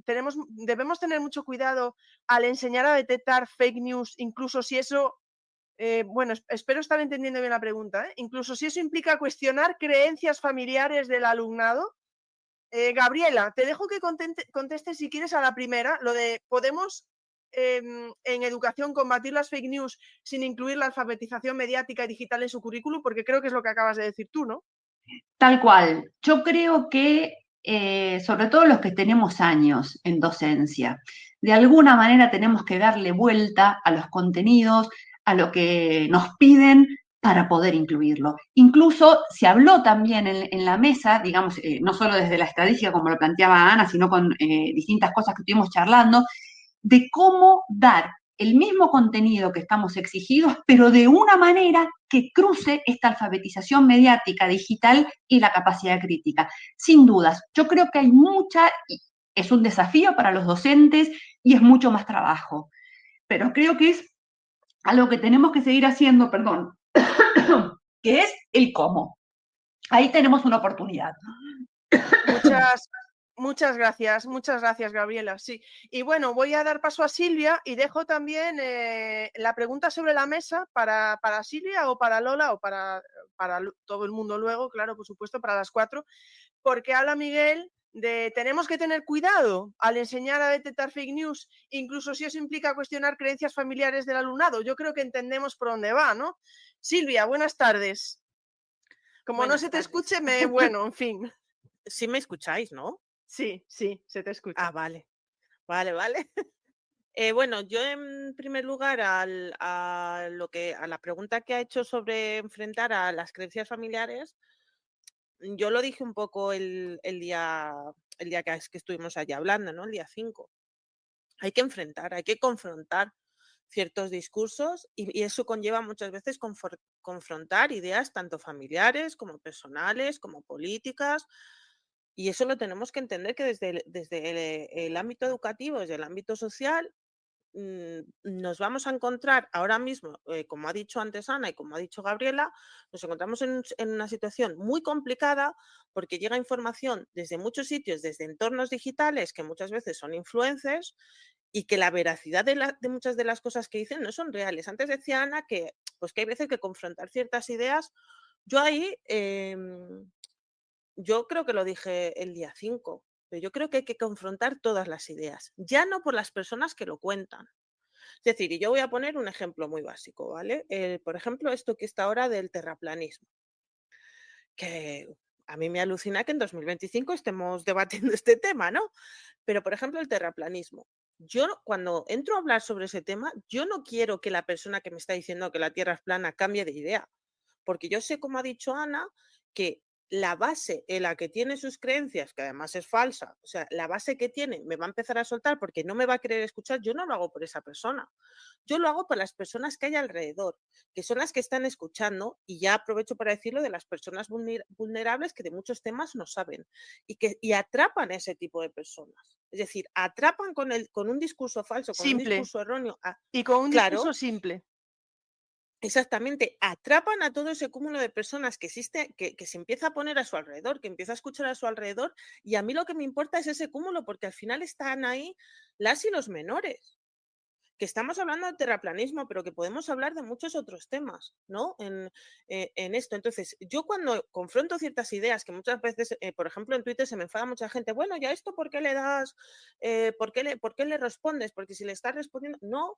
debemos tener mucho cuidado al enseñar a detectar fake news, incluso si eso, bueno, espero estar entendiendo bien la pregunta, incluso si eso implica cuestionar creencias familiares del alumnado? Gabriela, te dejo que contestes si quieres a la primera, lo de ¿podemos en educación combatir las fake news sin incluir la alfabetización mediática y digital en su currículum? Porque creo que es lo que acabas de decir tú, ¿no? Tal cual. Yo creo que, sobre todo los que tenemos años en docencia, de alguna manera tenemos que darle vuelta a los contenidos, a lo que nos piden para poder incluirlo. Incluso se habló también en la mesa, digamos, no solo desde la estadística como lo planteaba Ana, sino con distintas cosas que estuvimos charlando, de cómo dar el mismo contenido que estamos exigidos, pero de una manera que cruce esta alfabetización mediática, digital y la capacidad crítica. Sin dudas, yo creo que hay es un desafío para los docentes y es mucho más trabajo, pero creo que es algo que tenemos que seguir haciendo, que es el cómo. Ahí tenemos una oportunidad. Muchas gracias, Gabriela. Sí. Y bueno, voy a dar paso a Silvia y dejo también la pregunta sobre la mesa para Silvia o para Lola o para todo el mundo luego, claro, por supuesto, para las 4, porque habla Miguel de tenemos que tener cuidado al enseñar a detectar fake news, incluso si eso implica cuestionar creencias familiares del alumnado. Yo creo que entendemos por dónde va, ¿no? Silvia, buenas tardes. Como Buenas no se te tardes. escuche, bueno, en fin. Sí me escucháis, ¿no? Sí, se te escucha. Ah, vale. Vale. Bueno, yo en primer lugar a la pregunta que ha hecho sobre enfrentar a las creencias familiares, yo lo dije un poco el día que estuvimos allí hablando, ¿no? El día 5. Hay que enfrentar, hay que confrontar ciertos discursos y eso conlleva muchas veces confrontar ideas tanto familiares como personales, como políticas. Y eso lo tenemos que entender que desde el ámbito educativo, desde el ámbito social, nos vamos a encontrar ahora mismo, como ha dicho antes Ana y como ha dicho Gabriela, nos encontramos en una situación muy complicada porque llega información desde muchos sitios, desde entornos digitales que muchas veces son influencers y que la veracidad de muchas de las cosas que dicen no son reales. Antes decía Ana que, pues que hay veces que confrontar ciertas ideas, yo ahí, yo creo que lo dije el día 5, pero yo creo que hay que confrontar todas las ideas, ya no por las personas que lo cuentan. Es decir, y yo voy a poner un ejemplo muy básico, ¿vale? Por ejemplo, esto que está ahora del terraplanismo, que a mí me alucina que en 2025 estemos debatiendo este tema, ¿no? Pero, por ejemplo, el terraplanismo. Yo cuando entro a hablar sobre ese tema, yo no quiero que la persona que me está diciendo que la Tierra es plana cambie de idea, porque yo sé, como ha dicho Ana, que la base en la que tiene sus creencias, que además es falsa, o sea, la base que tiene me va a empezar a soltar porque no me va a querer escuchar, yo no lo hago por esa persona. Yo lo hago por las personas que hay alrededor, que son las que están escuchando, y ya aprovecho para decirlo de las personas vulnerables que de muchos temas no saben y atrapan a ese tipo de personas. Es decir, atrapan con un discurso falso, con un Simple. discurso erróneo. Y con un Claro, discurso simple. exactamente, atrapan a todo ese cúmulo de personas que existe, que se empieza a poner a su alrededor, que empieza a escuchar a su alrededor, y a mí lo que me importa es ese cúmulo, porque al final están ahí las y los menores. Que estamos hablando de terraplanismo, pero que podemos hablar de muchos otros temas, ¿no? En esto. Entonces, yo cuando confronto ciertas ideas, que muchas veces, por ejemplo, en Twitter se me enfada mucha gente, bueno, ya esto, ¿por qué le das? ¿Por qué le respondes? Porque si le estás respondiendo, no,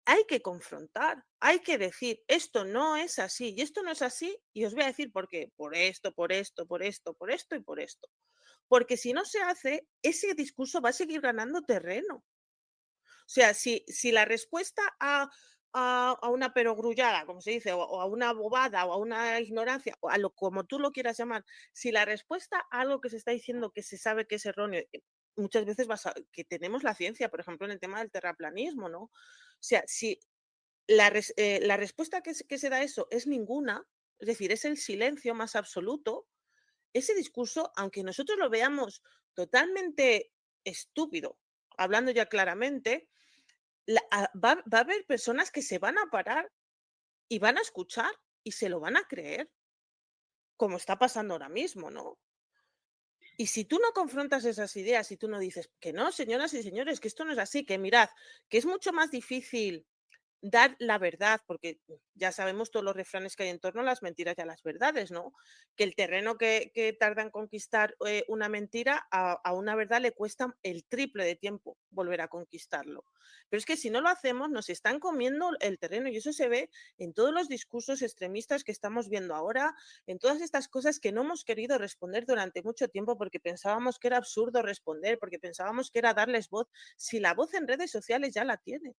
hay que confrontar, hay que decir, esto no es así, y esto no es así, y os voy a decir por qué, por esto, por esto, por esto, por esto y por esto. Porque si no se hace, ese discurso va a seguir ganando terreno. O sea, si la respuesta a una perogrullada, como se dice, o a una bobada, o a una ignorancia, o a lo como tú lo quieras llamar, si la respuesta a algo que se está diciendo que se sabe que es erróneo, muchas veces que tenemos la ciencia, por ejemplo, en el tema del terraplanismo, ¿no? O sea, si la respuesta que se da a eso es ninguna, es decir, es el silencio más absoluto, ese discurso, aunque nosotros lo veamos totalmente estúpido, hablando ya claramente, va a haber personas que se van a parar y van a escuchar y se lo van a creer, como está pasando ahora mismo, ¿no? Y si tú no confrontas esas ideas y tú no dices que no, señoras y señores, que esto no es así, que mirad, que es mucho más difícil dar la verdad, porque ya sabemos todos los refranes que hay en torno a las mentiras y a las verdades, ¿no? Que el terreno que tarda en conquistar una mentira, a una verdad le cuesta el triple de tiempo volver a conquistarlo. Pero es que si no lo hacemos, nos están comiendo el terreno y eso se ve en todos los discursos extremistas que estamos viendo ahora, en todas estas cosas que no hemos querido responder durante mucho tiempo porque pensábamos que era absurdo responder, porque pensábamos que era darles voz. Si la voz en redes sociales ya la tienen.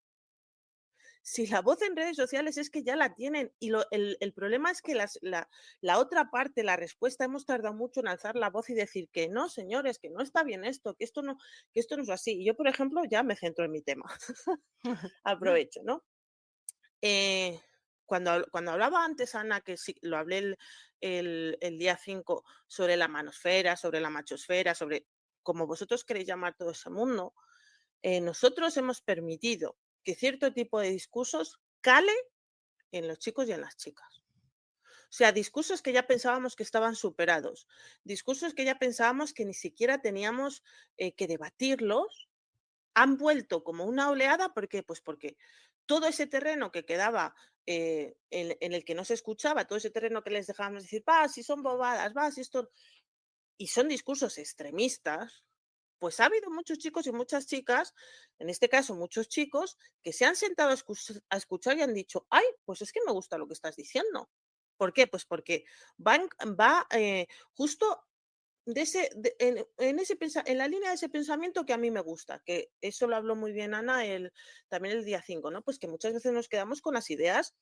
Si la voz en redes sociales es que ya la tienen y el problema es que la otra parte, la respuesta, hemos tardado mucho en alzar la voz y decir que no, señores, que no está bien esto, que esto no es así. Y yo, por ejemplo, ya me centro en mi tema. Aprovecho, ¿no? Cuando hablaba antes, Ana, que sí, lo hablé el día 5 sobre la manosfera, sobre la machosfera, sobre como vosotros queréis llamar todo ese mundo, nosotros hemos permitido que cierto tipo de discursos cale en los chicos y en las chicas. O sea, discursos que ya pensábamos que estaban superados, discursos que ya pensábamos que ni siquiera teníamos que debatirlos, han vuelto como una oleada. ¿Por qué? Pues porque todo ese terreno que quedaba en el que no se escuchaba, todo ese terreno que les dejábamos decir, va, si son bobadas, va, si esto, y son discursos extremistas, pues ha habido muchos chicos y muchas chicas, en este caso muchos chicos, que se han sentado a escuchar y han dicho, ay, pues es que me gusta lo que estás diciendo. ¿Por qué? Pues porque va justo de en la línea de ese pensamiento que a mí me gusta, que eso lo habló muy bien Ana también el día 5, ¿no? Pues que muchas veces nos quedamos con las ideas,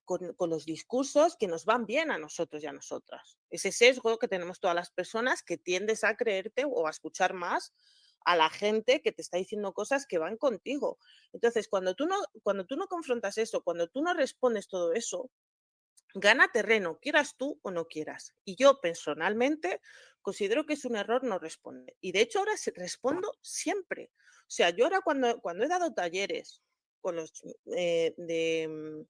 con los discursos que nos van bien a nosotros y a nosotras. Ese sesgo que tenemos todas las personas, que tiendes a creerte o a escuchar más a la gente que te está diciendo cosas que van contigo. Entonces, cuando tú no confrontas eso, cuando tú no respondes todo eso, gana terreno, quieras tú o no quieras. Y yo personalmente considero que es un error no responder. Y de hecho ahora respondo siempre. O sea, yo ahora cuando he dado talleres con los de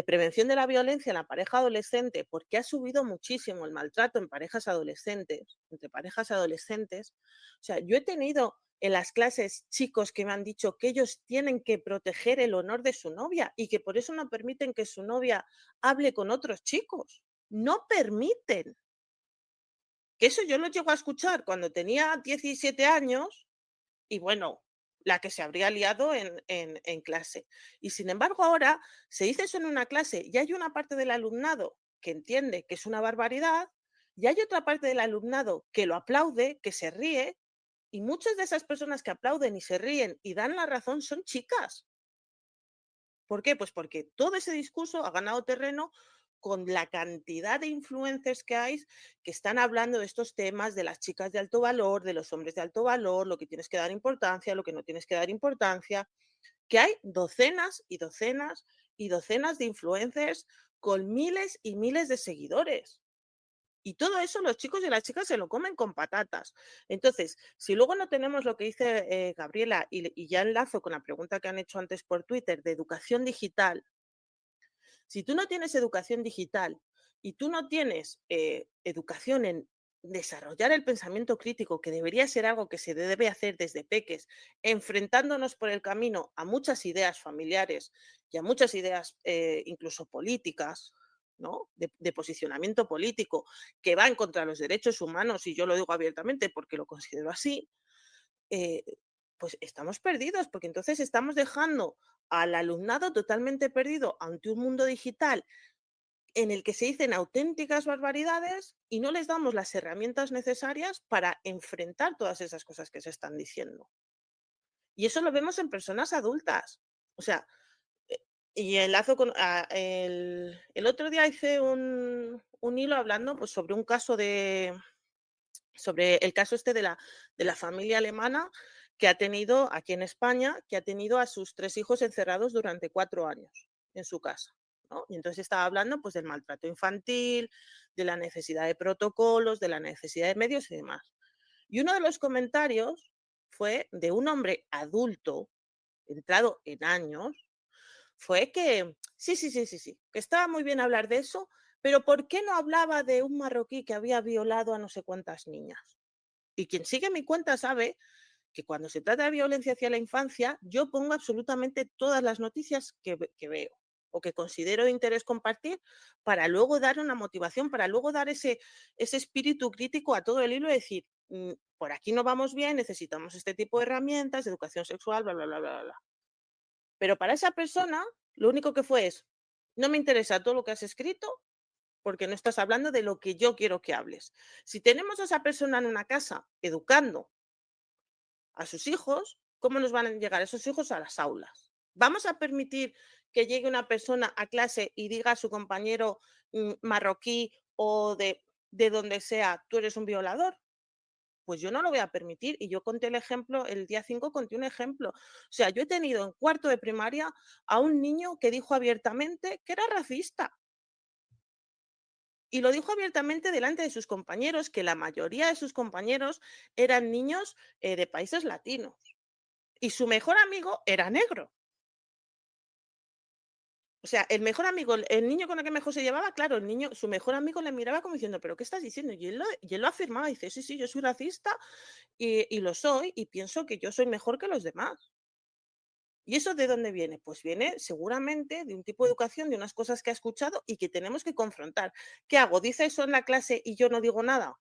prevención de la violencia en la pareja adolescente, porque ha subido muchísimo el maltrato en parejas adolescentes, entre parejas adolescentes. O sea, yo he tenido en las clases chicos que me han dicho que ellos tienen que proteger el honor de su novia y que por eso no permiten que su novia hable con otros chicos. No permiten. Que eso yo lo llego a escuchar cuando tenía 17 años y bueno, la que se habría liado en clase. Y sin embargo ahora se dice eso en una clase y hay una parte del alumnado que entiende que es una barbaridad y hay otra parte del alumnado que lo aplaude, que se ríe, y muchas de esas personas que aplauden y se ríen y dan la razón son chicas. ¿Por qué? Pues porque todo ese discurso ha ganado terreno con la cantidad de influencers que hay que están hablando de estos temas, de las chicas de alto valor, de los hombres de alto valor, lo que tienes que dar importancia, lo que no tienes que dar importancia, que hay docenas y docenas y docenas de influencers con miles y miles de seguidores. Y todo eso los chicos y las chicas se lo comen con patatas. Entonces, si luego no tenemos lo que dice Gabriela, y ya enlazo con la pregunta que han hecho antes por Twitter de educación digital, si tú no tienes educación digital y tú no tienes educación en desarrollar el pensamiento crítico, que debería ser algo que se debe hacer desde peques, enfrentándonos por el camino a muchas ideas familiares y a muchas ideas incluso políticas, ¿no? De posicionamiento político que va en contra de los derechos humanos, y yo lo digo abiertamente porque lo considero así, pues estamos perdidos, porque entonces estamos dejando al alumnado totalmente perdido ante un mundo digital en el que se dicen auténticas barbaridades y no les damos las herramientas necesarias para enfrentar todas esas cosas que se están diciendo. Y eso lo vemos en personas adultas. O sea, y enlazo con el otro día hice un hilo hablando pues sobre un caso sobre el caso este de la familia alemana que ha tenido aquí en España, que ha tenido a sus 3 hijos encerrados durante 4 años en su casa, ¿no? Y entonces estaba hablando pues del maltrato infantil, de la necesidad de protocolos, de la necesidad de medios y demás. Y uno de los comentarios fue de un hombre adulto, entrado en años, fue que sí, que estaba muy bien hablar de eso, pero ¿por qué no hablaba de un marroquí que había violado a no sé cuántas niñas? Y quien sigue mi cuenta sabe que cuando se trata de violencia hacia la infancia, yo pongo absolutamente todas las noticias que veo o que considero de interés compartir para luego dar una motivación, para luego dar ese espíritu crítico a todo el hilo y decir, por aquí no vamos bien, necesitamos este tipo de herramientas, educación sexual, bla, bla, bla, bla, bla. Pero para esa persona, lo único que fue es, no me interesa todo lo que has escrito porque no estás hablando de lo que yo quiero que hables. Si tenemos a esa persona en una casa educando a sus hijos, ¿cómo nos van a llegar esos hijos a las aulas? ¿Vamos a permitir que llegue una persona a clase y diga a su compañero marroquí o de donde sea, tú eres un violador? Pues yo no lo voy a permitir. Y yo conté el ejemplo, el día 5 conté un ejemplo. O sea, yo he tenido en 4º de primaria a un niño que dijo abiertamente que era racista. Y lo dijo abiertamente delante de sus compañeros, que la mayoría de sus compañeros eran niños de países latinos. Y su mejor amigo era negro. O sea, el mejor amigo, el niño con el que mejor se llevaba, claro, el niño, su mejor amigo le miraba como diciendo, ¿pero qué estás diciendo? Y él lo afirmaba, dice, sí, yo soy racista y lo soy y pienso que yo soy mejor que los demás. ¿Y eso de dónde viene? Pues viene seguramente de un tipo de educación, de unas cosas que ha escuchado y que tenemos que confrontar. ¿Qué hago? ¿Dice eso en la clase y yo no digo nada?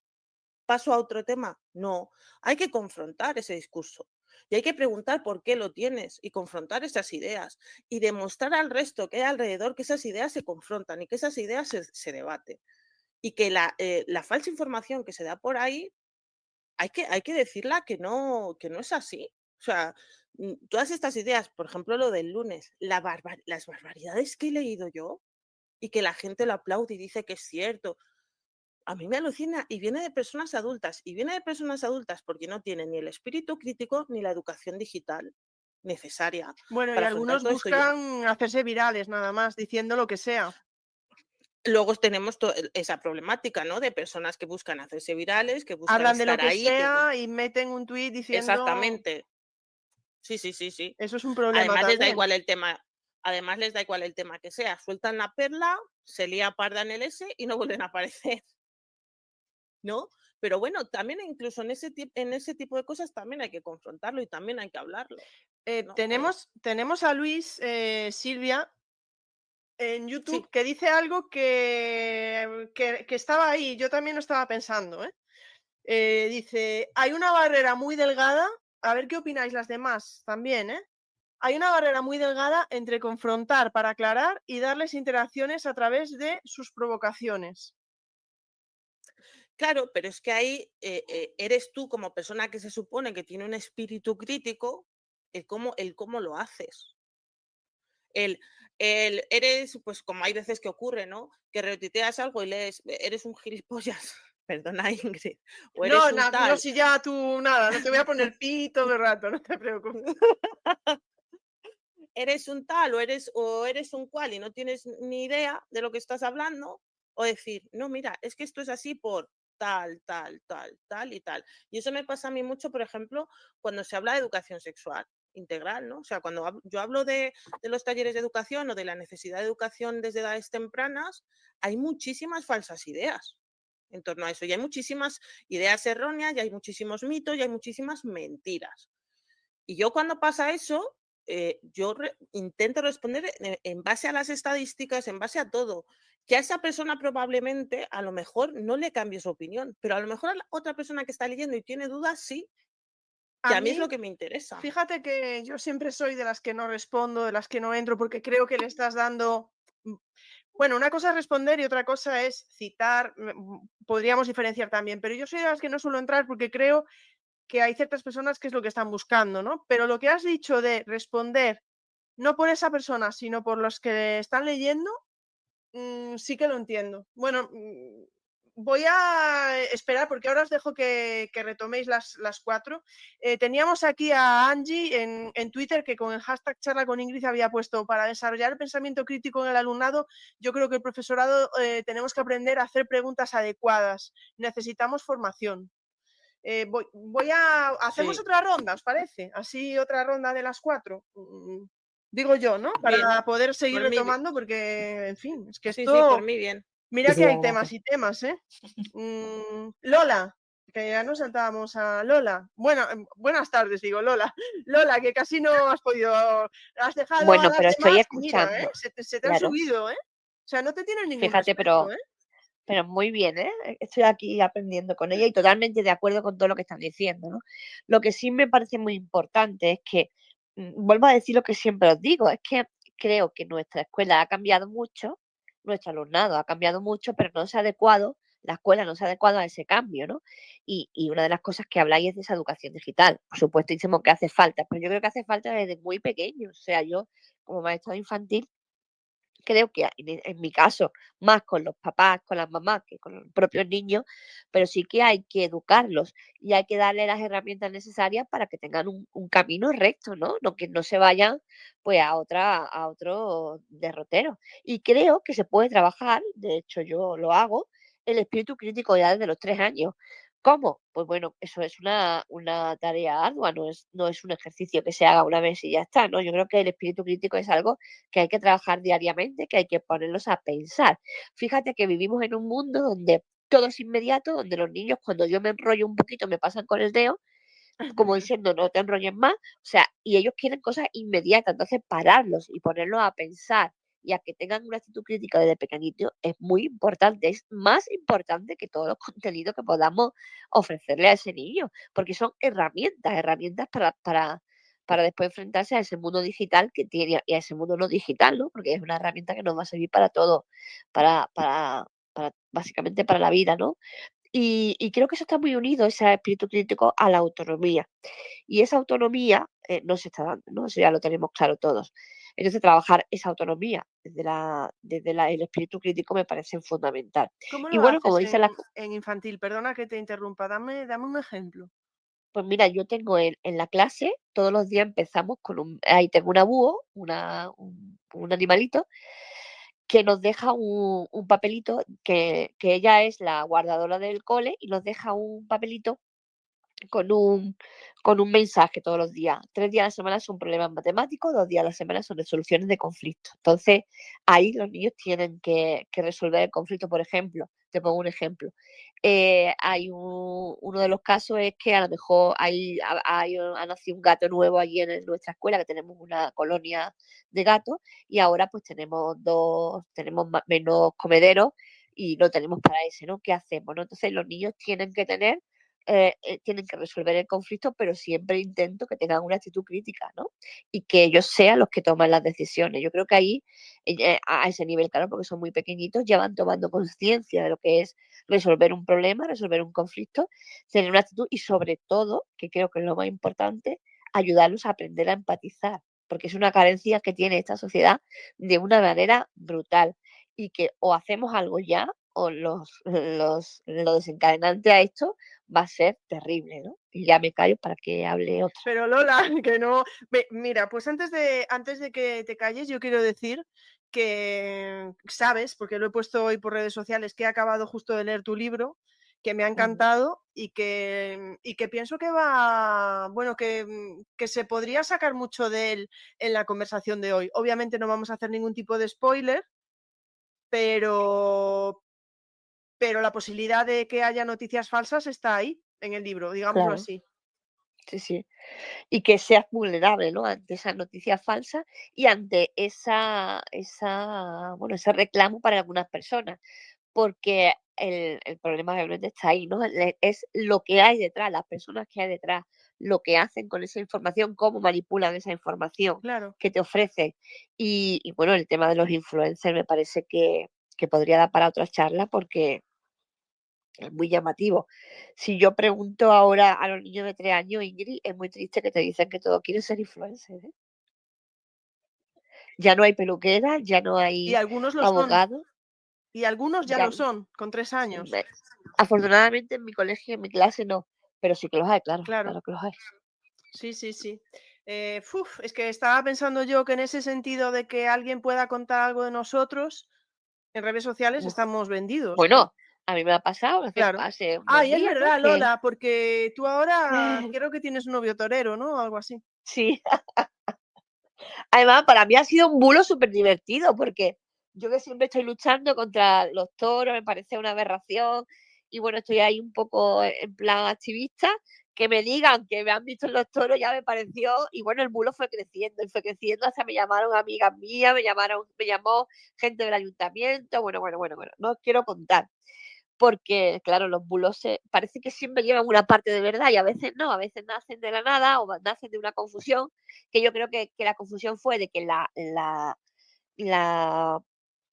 ¿Paso a otro tema? No, hay que confrontar ese discurso y hay que preguntar por qué lo tienes y confrontar esas ideas y demostrar al resto que hay alrededor que esas ideas se confrontan y que esas ideas se debaten y que la falsa información que se da por ahí hay que decirla que no es así. O sea, todas estas ideas, por ejemplo, lo del lunes, las barbaridades que he leído yo y que la gente lo aplaude y dice que es cierto, a mí me alucina y viene de personas adultas. Y viene de personas adultas porque no tienen ni el espíritu crítico ni la educación digital necesaria Bueno, y para afrontar algunos todo esto. buscan hacerse virales nada más, diciendo lo que sea. Luego tenemos esa problemática, ¿no? De personas que buscan hacerse virales, que buscan Hablan de lo estar que ahí. sea y meten un tuit diciendo... Exactamente. Sí. Eso es un problema Además les da también. igual el tema. Además les da igual el tema que sea. Sueltan la perla, se lía parda en el S y no vuelven a aparecer. ¿No? Pero bueno, también incluso en ese tipo de cosas también hay que confrontarlo y también hay que hablarlo, ¿no? Tenemos a Luis Silvia en Sí, YouTube que dice algo que estaba ahí, yo también lo estaba pensando, ¿eh? Dice, hay una barrera muy delgada, a ver qué opináis las demás también, ¿eh? Hay una barrera muy delgada entre confrontar para aclarar y darles interacciones a través de sus provocaciones. claro, pero es que ahí eres tú como persona que se supone que tiene un espíritu crítico, el cómo lo haces. Eres, pues como hay veces que ocurre, ¿no? Que retuiteas algo y lees, eres un gilipollas, perdona Ingrid, o No, eres un no, tal. si ya tú nada, no te voy a poner pi todo el rato, no te preocupes. Eres un tal o eres un cual y no tienes ni idea de lo que estás hablando, o decir, no, mira, es que esto es así por tal y tal. Y eso me pasa a mí mucho, por ejemplo, cuando se habla de educación sexual integral, ¿no? O sea, cuando yo hablo de los talleres de educación o de la necesidad de educación desde edades tempranas, hay muchísimas falsas ideas en torno a eso. Y hay muchísimas ideas erróneas, y hay muchísimos mitos, y hay muchísimas mentiras. Y yo cuando pasa eso, yo intento responder en base a las estadísticas, en base a todo. Que a esa persona probablemente, a lo mejor, no le cambie su opinión, pero a lo mejor a la otra persona que está leyendo y tiene dudas, sí, que a mí es lo que me interesa. Fíjate que yo siempre soy de las que no respondo, de las que no entro, porque creo que le estás dando... Bueno, una cosa es responder y otra cosa es citar, podríamos diferenciar también, pero yo soy de las que no suelo entrar porque creo que hay ciertas personas que es lo que están buscando, ¿no? Pero lo que has dicho de responder no por esa persona, sino por los que están leyendo, sí que lo entiendo. Bueno, voy a esperar porque ahora os dejo que retoméis las 4. Teníamos aquí a Angie en Twitter que con el hashtag charla con Ingrid había puesto para desarrollar el pensamiento crítico en el alumnado. Yo creo que el profesorado tenemos que aprender a hacer preguntas adecuadas. Necesitamos formación. Hacemos otra ronda, ¿os parece? Así otra ronda de las 4. Digo yo, ¿no? Para Bien, poder seguir por mí, retomando porque, en fin, es que sí, esto... por mí bien. Mira Sí, que hay gracias. temas y temas, ¿eh? Lola, que ya nos saltábamos a Lola. Bueno, buenas tardes, digo, Lola. Lola, que casi no has podido... Has dejado Bueno, a las pero estoy demás, mira, escuchando, se te han claro. subido, ¿eh? O sea, no te tienen ningún Fíjate, respeto, pero muy bien, ¿eh? Estoy aquí aprendiendo con ella y totalmente de acuerdo con todo lo que están diciendo, ¿no? Lo que sí me parece muy importante es que, vuelvo a decir lo que siempre os digo, es que creo que nuestra escuela ha cambiado mucho, nuestro alumnado ha cambiado mucho, pero no se ha adecuado, la escuela no se ha adecuado a ese cambio, ¿no? Y una de las cosas que habláis es de esa educación digital. Por supuesto, decimos que hace falta, pero yo creo que hace falta desde muy pequeño. O sea, yo como maestra infantil creo que en mi caso, más con los papás, con las mamás que con los propios niños, pero sí que hay que educarlos y hay que darle las herramientas necesarias para que tengan un camino recto, ¿no? No que no se vayan pues a otro derrotero. Y creo que se puede trabajar, de hecho yo lo hago, el espíritu crítico ya desde los 3 años. ¿Cómo? Pues bueno, eso es una tarea ardua, no es un ejercicio que se haga una vez y ya está, ¿no? Yo creo que el espíritu crítico es algo que hay que trabajar diariamente, que hay que ponernos a pensar. Fíjate que vivimos en un mundo donde todo es inmediato, donde los niños, cuando yo me enrollo un poquito, me pasan con el dedo, como diciendo, no te enrolles más, o sea, y ellos quieren cosas inmediatas, entonces pararlos y ponerlos a pensar y a que tengan una actitud crítica desde pequeñito es muy importante, es más importante que todos los contenidos que podamos ofrecerle a ese niño, porque son herramientas para después enfrentarse a ese mundo digital que tiene y a ese mundo no digital, ¿no? Porque es una herramienta que nos va a servir para todo, básicamente para la vida, ¿no? Y creo que eso está muy unido, ese espíritu crítico, a la autonomía. Y esa autonomía no se está dando, ¿no? Eso ya lo tenemos claro todos. Entonces, trabajar esa autonomía el espíritu crítico me parece fundamental. ¿Cómo Y lo bueno, como haces dice la... en infantil? Perdona que te interrumpa, dame un ejemplo. Pues mira, yo tengo en la clase, todos los días empezamos con ahí tengo una búho, un animalito, que nos deja un papelito, que ella es la guardadora del cole, y nos deja un papelito con un mensaje todos los días. 3 días a la semana son problemas matemáticos, 2 días a la semana son resoluciones de conflictos. Entonces, ahí los niños tienen que resolver el conflicto. Por ejemplo, te pongo un ejemplo. Uno de los casos es que a lo mejor ha nacido un gato nuevo allí en nuestra escuela, que tenemos una colonia de gatos, y ahora pues tenemos menos comederos y no tenemos para ese, ¿no? ¿Qué hacemos, no? Entonces los niños tienen que resolver el conflicto, pero siempre intento que tengan una actitud crítica, ¿no? Y que ellos sean los que toman las decisiones. Yo creo que ahí, a ese nivel, claro, porque son muy pequeñitos, ya van tomando conciencia de lo que es resolver un problema, resolver un conflicto, tener una actitud y sobre todo, que creo que es lo más importante, ayudarlos a aprender a empatizar, porque es una carencia que tiene esta sociedad de una manera brutal y que o hacemos algo ya o lo desencadenante a esto va a ser terrible, ¿no? Y ya me callo para que hable otra. Pero Lola, que no. Mira, pues antes de que te calles, yo quiero decir que sabes, porque lo he puesto hoy por redes sociales, que he acabado justo de leer tu libro, que me ha encantado y que pienso que bueno, que se podría sacar mucho de él en la conversación de hoy. Obviamente no vamos a hacer ningún tipo de spoiler, pero la posibilidad de que haya noticias falsas está ahí en el libro, digámoslo Claro, así. sí. Y que seas vulnerable, ¿no? Ante esas noticias falsas y ante bueno, ese reclamo para algunas personas. Porque el problema realmente está ahí, ¿no? Es lo que hay detrás, las personas que hay detrás, lo que hacen con esa información, cómo manipulan esa información Claro. que te ofrecen. Y bueno, el tema de los influencers me parece que podría dar para otra charla porque es muy llamativo. Si yo pregunto ahora a los niños de 3 años, Ingrid, es muy triste que te dicen que todos quieren ser influencers, ¿eh? Ya no hay peluqueras, ya no Y hay algunos lo son. abogados. Y algunos ya Ya, lo son, con 3 años. afortunadamente en mi colegio, en mi clase no, pero sí que los hay, claro Claro. que los hay. Sí. Es que estaba pensando yo que en ese sentido de que alguien pueda contar algo de nosotros, en redes sociales Uf, estamos vendidos. bueno, a mí me ha pasado Claro. hace unos Y es días, ¿no? verdad, Que Lola, porque tú ahora creo que tienes un novio torero, ¿no? Algo así. sí. Además, para mí ha sido un bulo súper divertido, porque yo que siempre estoy luchando contra los toros, me parece una aberración, y bueno, estoy ahí un poco en plan activista, que me digan que me han visto en los toros ya me pareció, y bueno, el bulo fue creciendo, y fue creciendo, hasta me llamaron amigas mías, me llamó gente del ayuntamiento, bueno, no os quiero contar. Porque, claro, los bulos parece que siempre llevan una parte de verdad y a veces no, a veces nacen de la nada o nacen de una confusión, que yo creo que la confusión fue de que la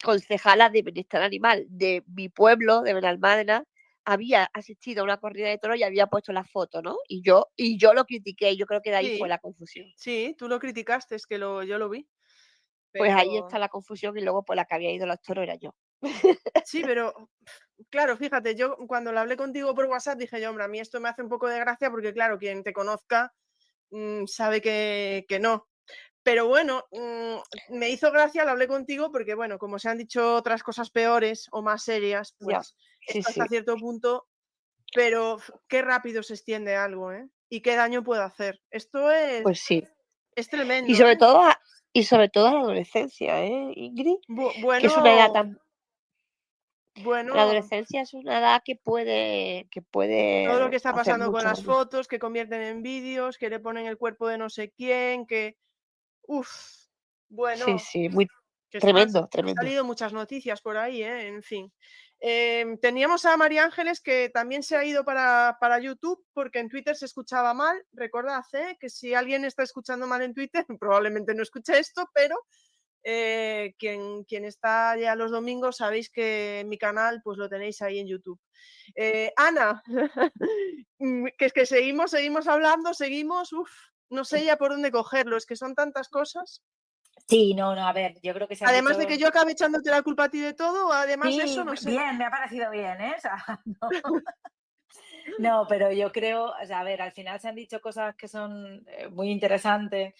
concejala de bienestar animal de mi pueblo, de Benalmádena, había asistido a una corrida de toros y había puesto la foto, ¿no? Y yo lo critiqué, y yo creo que de ahí fue Sí, la confusión. sí, tú lo criticaste, es que yo lo vi. Pues ahí Pero está la confusión y luego por la que había ido a los toros era yo. sí, pero claro, fíjate, yo cuando lo hablé contigo por WhatsApp dije yo, hombre, a mí esto me hace un poco de gracia porque claro, quien te conozca sabe que no. Pero bueno, me hizo gracia, lo hablé contigo porque bueno, como se han dicho otras cosas peores o más serias, Ya, pues sí, esto hasta sí. cierto punto, pero qué rápido se extiende algo, ¿eh? Y qué daño puede hacer. Esto Pues sí. es Y tremendo, sobre ¿eh? todo a la adolescencia, Ingrid, que es una edad Bueno, tan... La bueno, adolescencia es una edad que todo lo que puede está hacer pasando con mucho las daño. fotos, que convierten en vídeos, que le ponen el cuerpo de no sé quién, que... Uf, Sí, bueno, sí, muy que tremendo, han tremendo. salido muchas noticias por ahí, ¿eh? En fin. Teníamos a María Ángeles, que también se ha ido para YouTube porque en Twitter se escuchaba mal. Recordad, que si alguien está escuchando mal en Twitter, probablemente no escuche esto, pero quien está ya los domingos, sabéis que mi canal pues lo tenéis ahí en YouTube. Ana, que es que seguimos hablando, no sé ya por dónde cogerlo, es que son tantas cosas. Sí, no, a ver, yo creo que se han Además de dicho... que yo acabe echándote la culpa a ti de todo, además de Sí, eso, no sé. bien, me ha parecido bien, ¿eh? O sea, no, pero yo creo, o sea, a ver, al final se han dicho cosas que son muy interesantes.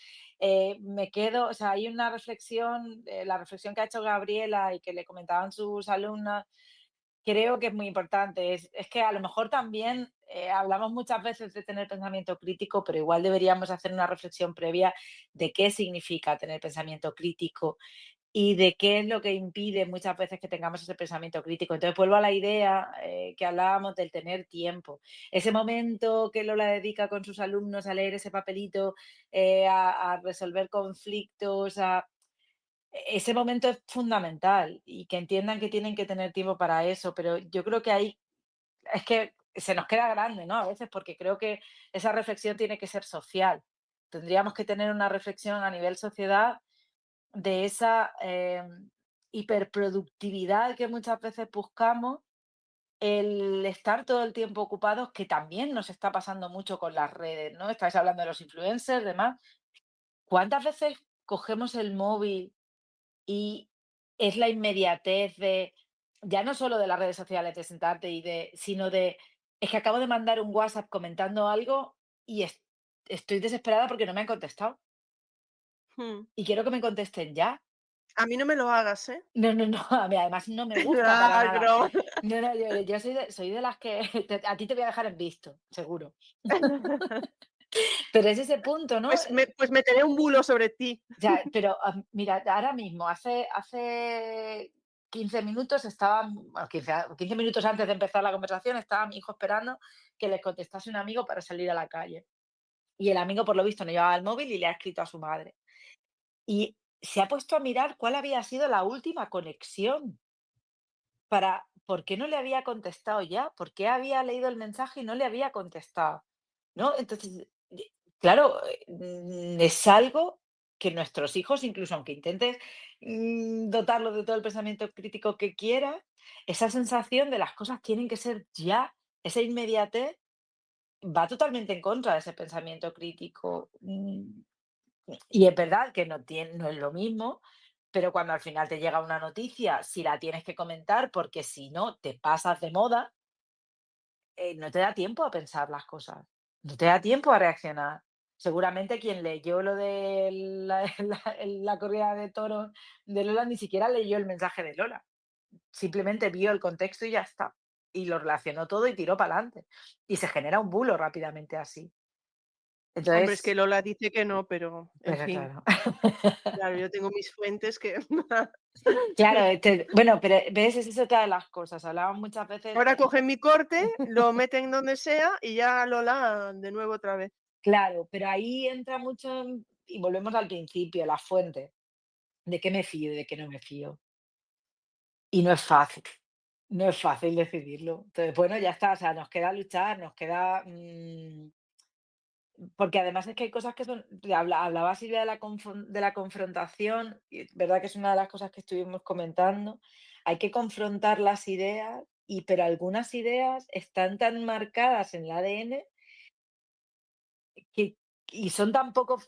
Me quedo, o sea, hay una reflexión, la reflexión que ha hecho Gabriela y que le comentaban sus alumnas, creo que es muy importante. Es que a lo mejor también hablamos muchas veces de tener pensamiento crítico, pero igual deberíamos hacer una reflexión previa de qué significa tener pensamiento crítico y de qué es lo que impide muchas veces que tengamos ese pensamiento crítico. Entonces vuelvo a la idea que hablábamos del tener tiempo. Ese momento que Lola dedica con sus alumnos a leer ese papelito, a resolver conflictos, ese momento es fundamental y que entiendan que tienen que tener tiempo para eso, pero yo creo que ahí es que se nos queda grande, ¿no? A veces porque creo que esa reflexión tiene que ser social. Tendríamos que tener una reflexión a nivel sociedad de esa hiperproductividad que muchas veces buscamos, el estar todo el tiempo ocupados, que también nos está pasando mucho con las redes, ¿no? Estáis hablando de los influencers, demás. ¿Cuántas veces cogemos el móvil y es la inmediatez de, ya no solo de las redes sociales, de sentarte sino de, es que acabo de mandar un WhatsApp comentando algo y estoy desesperada porque no me han contestado Hmm. y quiero que me contesten ya. A mí no me lo hagas, ¿eh? No, a mí además no me gusta para Ah, nada. broma. No, yo soy de las que a ti te voy a dejar en visto, seguro. Pero es ese punto, ¿no? Pues meteré un bulo sobre ti. Ya, pero mira, ahora mismo, hace 15 minutos bueno, 15 minutos antes de empezar la conversación, estaba mi hijo esperando que le contestase un amigo para salir a la calle. Y el amigo, por lo visto, no llevaba el móvil y le ha escrito a su madre. Y se ha puesto a mirar cuál había sido la última conexión. ¿Por qué no le había contestado ya? ¿Por qué había leído el mensaje y no le había contestado? ¿No? Entonces, claro, es algo que nuestros hijos, incluso aunque intentes dotarlos de todo el pensamiento crítico que quieras, esa sensación de las cosas tienen que ser ya, esa inmediatez, va totalmente en contra de ese pensamiento crítico. Y es verdad que no es lo mismo, pero cuando al final te llega una noticia, si la tienes que comentar, porque si no te pasas de moda, no te da tiempo a pensar las cosas, no te da tiempo a reaccionar. Seguramente quien leyó lo de la corrida de toros de Lola ni siquiera leyó el mensaje de Lola, simplemente vio el contexto y ya está. Y lo relacionó todo y tiró para adelante. Y se genera un bulo rápidamente así. Hombre, es Entonces, que Lola dice que no, pero en pero fin, claro. claro, yo tengo mis fuentes que Claro, bueno, pero ves, esa es otra de las cosas. Hablamos muchas veces, ahora cogen mi corte, lo meten donde sea y ya Lola de nuevo otra vez. claro, pero ahí entra mucho y volvemos al principio, la fuente. ¿De qué me fío y de qué no me fío? Y no es fácil decidirlo. Entonces, bueno, ya está, o sea, nos queda luchar, nos queda, porque además es que hay cosas que son, hablaba Silvia de la confrontación, y es verdad que es una de las cosas que estuvimos comentando. Hay que confrontar las ideas, pero algunas ideas están tan marcadas en el ADN que, y son tan poco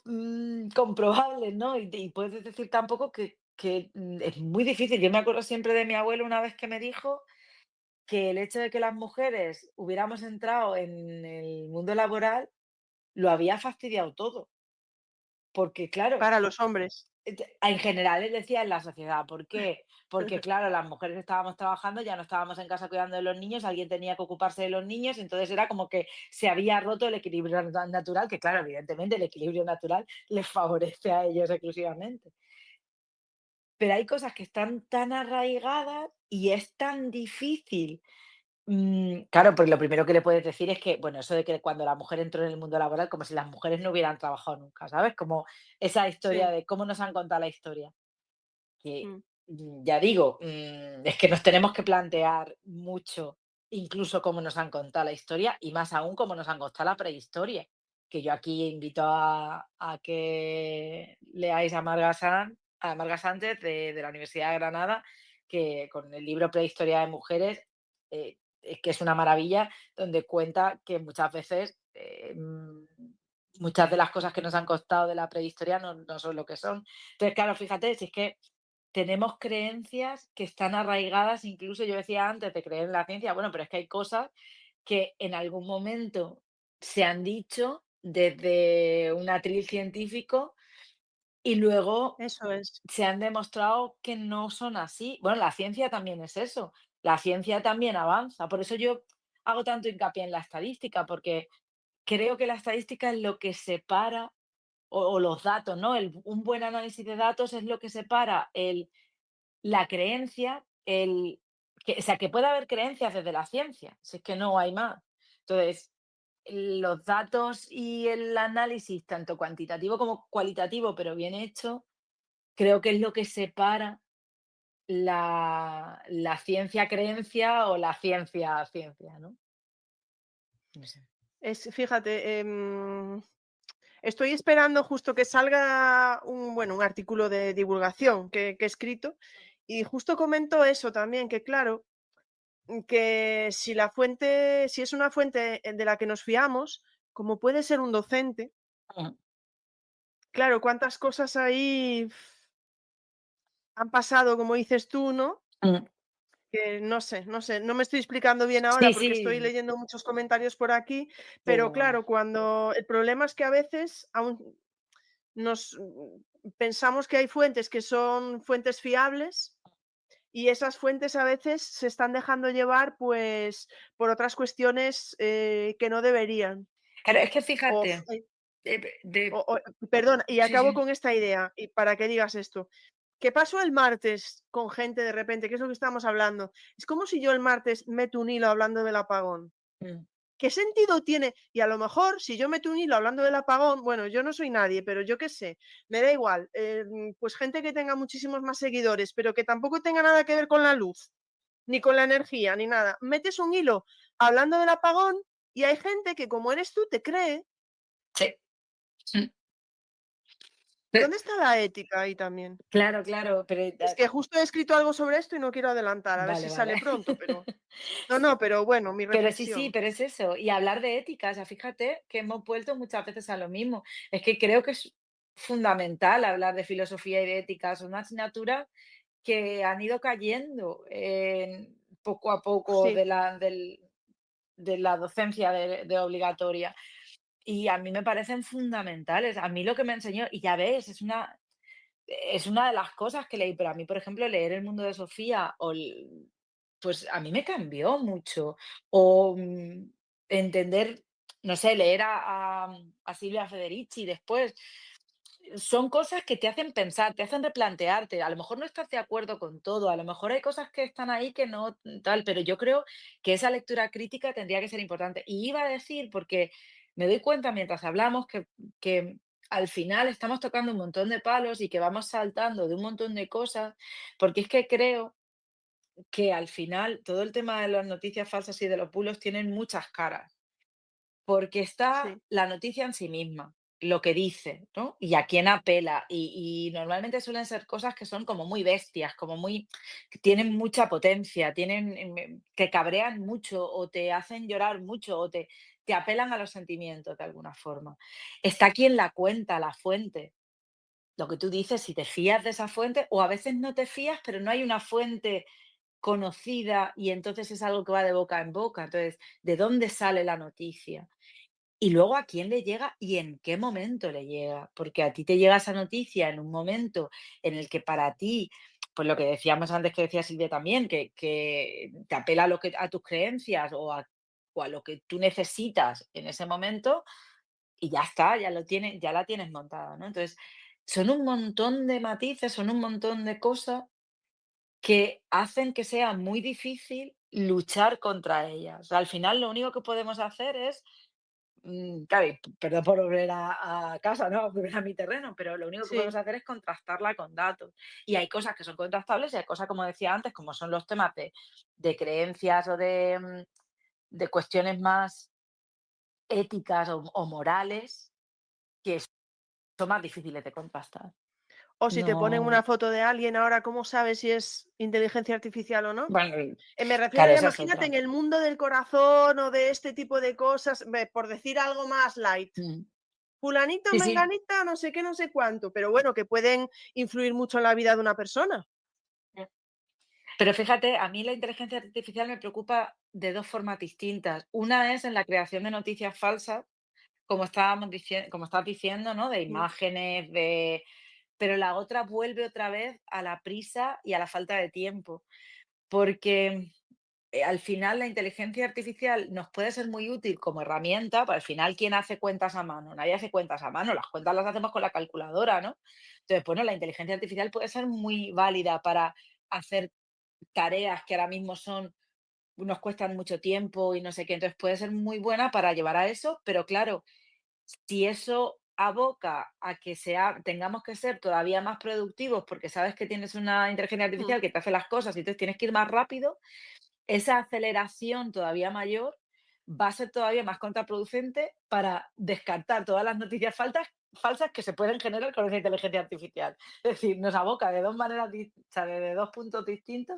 comprobables, ¿no? Y puedes decir tampoco que es muy difícil. Yo me acuerdo siempre de mi abuelo una vez que me dijo que el hecho de que las mujeres hubiéramos entrado en el mundo laboral lo había fastidiado todo. Porque claro, Para los hombres. En general, les decía en la sociedad. ¿Por qué? Porque, claro, las mujeres estábamos trabajando, ya no estábamos en casa cuidando de los niños, alguien tenía que ocuparse de los niños, entonces era como que se había roto el equilibrio natural, que claro, evidentemente el equilibrio natural les favorece a ellos exclusivamente. Pero hay cosas que están tan arraigadas y es tan difícil. Claro, porque lo primero que le puedes decir es que, bueno, eso de que cuando la mujer entró en el mundo laboral, como si las mujeres no hubieran trabajado nunca, ¿sabes? Como esa historia Sí. de cómo nos han contado la historia. Que, Mm. ya digo, es que nos tenemos que plantear mucho, incluso cómo nos han contado la historia y más aún cómo nos han contado la prehistoria. Que yo aquí invito a que leáis a Marga Sánchez de la Universidad de Granada, que con el libro Prehistoria de Mujeres, es que es una maravilla, donde cuenta que muchas veces muchas de las cosas que nos han contado de la prehistoria no son lo que son. Entonces, claro, fíjate, si es que tenemos creencias que están arraigadas, incluso yo decía antes de creer en la ciencia, bueno, pero es que hay cosas que en algún momento se han dicho desde un atril científico y luego Eso es. se han demostrado que no son así. Bueno, la ciencia también es eso, la ciencia también avanza. Por eso yo hago tanto hincapié en la estadística, porque creo que la estadística es lo que separa, o los datos, ¿no? Un buen análisis de datos es lo que separa la creencia, o sea, que puede haber creencias desde la ciencia, si es que no hay más. Entonces, los datos y el análisis, tanto cuantitativo como cualitativo, pero bien hecho, creo que es lo que separa la ciencia creencia o la ciencia ciencia, ¿no? No sé. Fíjate, estoy esperando justo que salga un artículo de divulgación que he escrito y justo comento eso también, que claro, que si es una fuente de la que nos fiamos, como puede ser un docente, Mm, claro, cuántas cosas ahí han pasado, como dices tú, ¿no? mm. Que no sé, no me estoy explicando bien ahora Sí, porque estoy sí, leyendo muchos comentarios por aquí, pero pero claro, cuando el problema es que a veces aún pensamos que hay fuentes que son fuentes fiables y esas fuentes a veces se están dejando llevar pues por otras cuestiones que no deberían. claro, es que O, fíjate, perdón, y sí, acabo sí. con esta idea, y para que digas esto. ¿Qué pasó el martes con gente de repente? ¿Qué es lo que estamos hablando? Es como si yo el martes meto un hilo hablando del apagón. Mm, ¿Qué sentido tiene? Y a lo mejor, si yo meto un hilo hablando del apagón, bueno, yo no soy nadie, pero yo qué sé, me da igual. Pues gente que tenga muchísimos más seguidores, pero que tampoco tenga nada que ver con la luz, ni con la energía, ni nada. Metes un hilo hablando del apagón y hay gente que, como eres tú, te cree. sí. Mm. ¿Dónde está la ética ahí también? Claro, claro, pero Es que justo he escrito algo sobre esto y no quiero adelantar, a ver vale, si sale vale. pronto, pero no, pero bueno, mi Pero sí, sí, reflexión. pero es eso. Y hablar de ética, o sea, fíjate que hemos vuelto muchas veces a lo mismo. Es que creo que es fundamental hablar de filosofía y de ética. Son asignaturas que han ido cayendo poco a poco Sí, de la docencia de obligatoria. Y a mí me parecen fundamentales. A mí lo que me enseñó, y ya ves, es una de las cosas que leí, pero a mí, por ejemplo, leer El mundo de Sofía pues a mí me cambió mucho. O entender, no sé, leer a Silvia Federici después. Son cosas que te hacen pensar, te hacen replantearte. A lo mejor no estás de acuerdo con todo, a lo mejor hay cosas que están ahí que no tal, pero yo creo que esa lectura crítica tendría que ser importante. Y iba a decir, porque me doy cuenta mientras hablamos que al final estamos tocando un montón de palos y que vamos saltando de un montón de cosas, porque es que creo que al final todo el tema de las noticias falsas y de los bulos tienen muchas caras. Porque está sí, la noticia en sí misma, lo que dice, ¿no? Y a quién apela. Y normalmente suelen ser cosas que son como muy bestias, como muy, que tienen mucha potencia, que cabrean mucho o te hacen llorar mucho o te apelan a los sentimientos de alguna forma. Está quien la cuenta, la fuente. Lo que tú dices, si te fías de esa fuente, o a veces no te fías, pero no hay una fuente conocida y entonces es algo que va de boca en boca. Entonces, ¿de dónde sale la noticia? Y luego a quién le llega y en qué momento le llega, porque a ti te llega esa noticia en un momento en el que para ti, pues lo que decíamos antes, que decía Silvia también, que te apela a, a tus creencias o a lo que tú necesitas en ese momento y ya está, ya la tienes montada, ¿no? Entonces, son un montón de matices, son un montón de cosas que hacen que sea muy difícil luchar contra ellas. O sea, al final lo único que podemos hacer es claro, y perdón por volver a casa, ¿no? Volver a mi terreno, pero lo único que podemos Sí. hacer es contrastarla con datos. Y hay cosas que son contrastables y hay cosas, como decía antes, como son los temas de creencias o de cuestiones más éticas o morales, que son más difíciles de contrastar. O si te ponen una No, foto de alguien ahora, ¿cómo sabes si es inteligencia artificial o no? bueno, Me refiero claro, ya, esa es imagínate, en otra. el mundo del corazón o de este tipo de cosas, por decir algo más light. Mm. Fulanito, Sí, sí. menganita, no sé qué, no sé cuánto, pero bueno, que pueden influir mucho en la vida de una persona. Pero fíjate, a mí la inteligencia artificial me preocupa de dos formas distintas. Una es en la creación de noticias falsas, como estábamos diciendo, como estás diciendo, ¿no? De Mm. imágenes, pero la otra vuelve otra vez a la prisa y a la falta de tiempo, porque al final la inteligencia artificial nos puede ser muy útil como herramienta, pero al final, ¿quién hace cuentas a mano? Nadie hace cuentas a mano, las cuentas las hacemos con la calculadora, ¿no? Entonces, bueno, la inteligencia artificial puede ser muy válida para hacer tareas que ahora mismo nos cuestan mucho tiempo y no sé qué, entonces puede ser muy buena para llevar a eso, pero claro, si eso aboca a que tengamos que ser todavía más productivos porque sabes que tienes una inteligencia Mm. artificial que te hace las cosas y entonces tienes que ir más rápido, esa aceleración todavía mayor va a ser todavía más contraproducente para descartar todas las noticias falsas que se pueden generar con esa inteligencia artificial. Es decir, nos aboca de dos maneras, o sea, de dos puntos distintos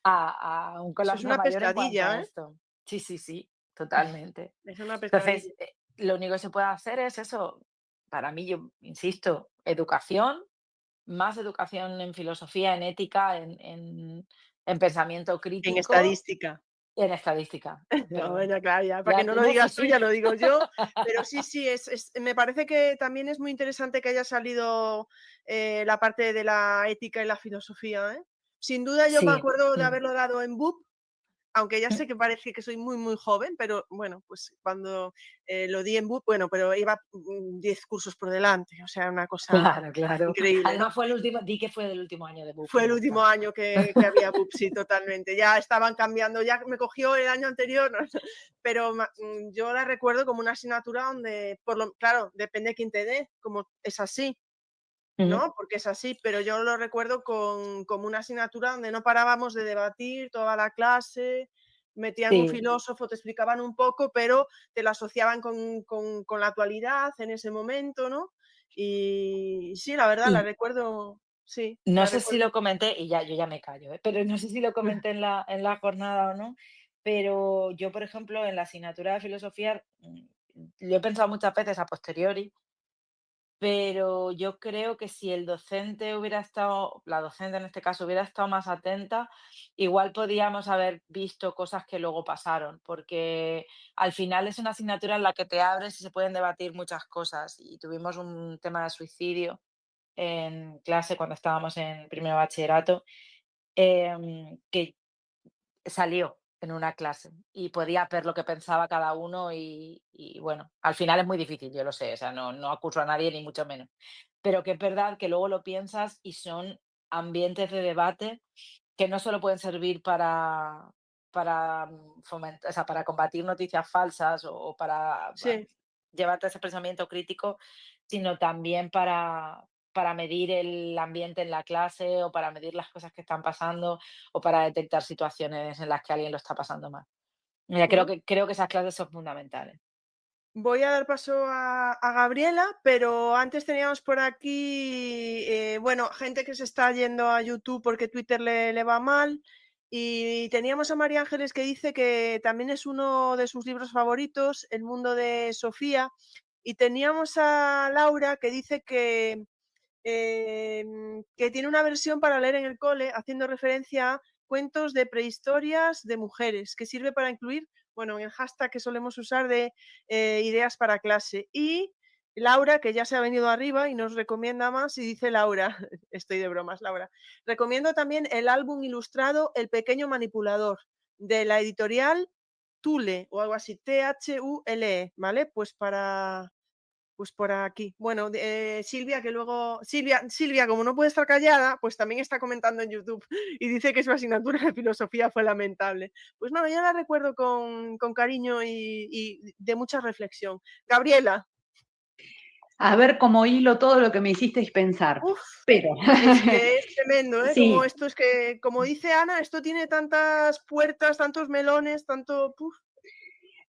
a un Eso es colapso una mayor en cuanto pescadilla, a ¿eh? esto. Sí, sí, sí, totalmente. Es una Entonces, pescadilla. lo único que se puede hacer es eso. Para mí, yo insisto, educación, más educación en filosofía, en ética, en pensamiento En crítico estadística. y en estadística. No, Perdón. bueno, claro, ya, para que Ya, no lo no, sí, digas tú, ya sí. lo digo yo. Pero sí, sí, me parece que también es muy interesante que haya salido la parte de la ética y la filosofía, ¿eh? Sin duda yo me Sí. acuerdo de Mm, haberlo dado en BUP, aunque ya mm. sé que parece que soy muy, muy joven, pero bueno, pues cuando lo di en BUP, bueno, pero iba 10 cursos por delante, o sea, una cosa Claro, claro. increíble. Además fue el último, di que fue el último año de BUP Fue y el ya último está. año que había BUP, sí, totalmente. Ya estaban cambiando, ya me cogió el año anterior, ¿no? Pero yo la recuerdo como una asignatura donde, claro, depende de quién te dé, como es así, Ujú. ¿no? Porque es así, pero yo lo recuerdo como una asignatura donde no parábamos de debatir toda la clase, metían un Sí. filósofo, te explicaban un poco, pero te lo asociaban con la actualidad en ese momento, ¿no? Y sí, la verdad, la Y recuerdo, sí, no la sé si recuerdo. lo comenté, y ya, yo ya me callo, pero no sé si lo comenté en la jornada o no, pero yo, por ejemplo, en la asignatura de filosofía, lo he pensado muchas veces a posteriori, pero yo creo que si el docente hubiera estado, la docente en este caso, hubiera estado más atenta, igual podíamos haber visto cosas que luego pasaron, porque al final es una asignatura en la que te abres y se pueden debatir muchas cosas. Y tuvimos un tema de suicidio en clase cuando estábamos en primero de bachillerato, que salió en una clase y podía ver lo que pensaba cada uno y bueno, al final es muy difícil, yo lo sé, o sea, no acuso a nadie ni mucho menos, pero que es verdad que luego lo piensas y son ambientes de debate que no solo pueden servir para fomentar, o sea, para combatir noticias falsas o para Sí. llevarte a ese pensamiento crítico, sino también para medir el ambiente en la clase o para medir las cosas que están pasando o para detectar situaciones en las que alguien lo está pasando mal. Mira, Mm. creo que esas clases son fundamentales. Voy a dar paso a Gabriela, pero antes teníamos por aquí, bueno, gente que se está yendo a YouTube porque Twitter le va mal. Y teníamos a María Ángeles que dice que también es uno de sus libros favoritos, El mundo de Sofía. Y teníamos a Laura que dice que tiene una versión para leer en el cole, haciendo referencia a cuentos de prehistorias de mujeres, que sirve para incluir bueno, en el hashtag que solemos usar de ideas para clase. Y Laura, que ya se ha venido arriba y nos recomienda más, y dice Laura, estoy de bromas, Laura, recomiendo también el álbum ilustrado El pequeño manipulador, de la editorial Thule, o algo así, Thule, ¿vale? Pues por aquí. Bueno, Silvia, que luego... Silvia, como no puede estar callada, pues también está comentando en YouTube y dice que su asignatura de filosofía fue lamentable. Pues no, yo la recuerdo con cariño y de mucha reflexión. Gabriela. A ver cómo hilo todo lo que me hicisteis pensar. Uf, pero es que es tremendo, ¿eh? Sí. Como esto es que, como dice Ana, esto tiene tantas puertas, tantos melones, tanto... Uf.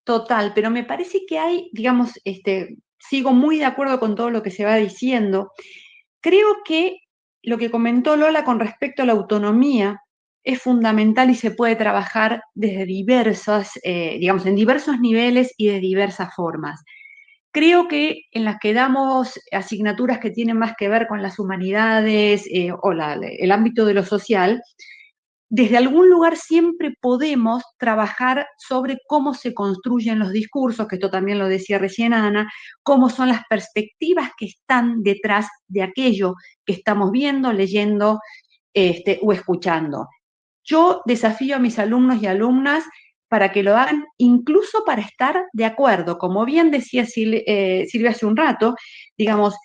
Total, pero me parece que hay, digamos, sigo muy de acuerdo con todo lo que se va diciendo. Creo que lo que comentó Lola con respecto a la autonomía es fundamental y se puede trabajar desde diversas, digamos, en diversos niveles y de diversas formas. Creo que en las que damos asignaturas que tienen más que ver con las humanidades o el ámbito de lo social, desde algún lugar siempre podemos trabajar sobre cómo se construyen los discursos, que esto también lo decía recién Ana, cómo son las perspectivas que están detrás de aquello que estamos viendo, leyendo o escuchando. Yo desafío a mis alumnos y alumnas para que lo hagan, incluso para estar de acuerdo. Como bien decía Silvia hace un rato, digamos,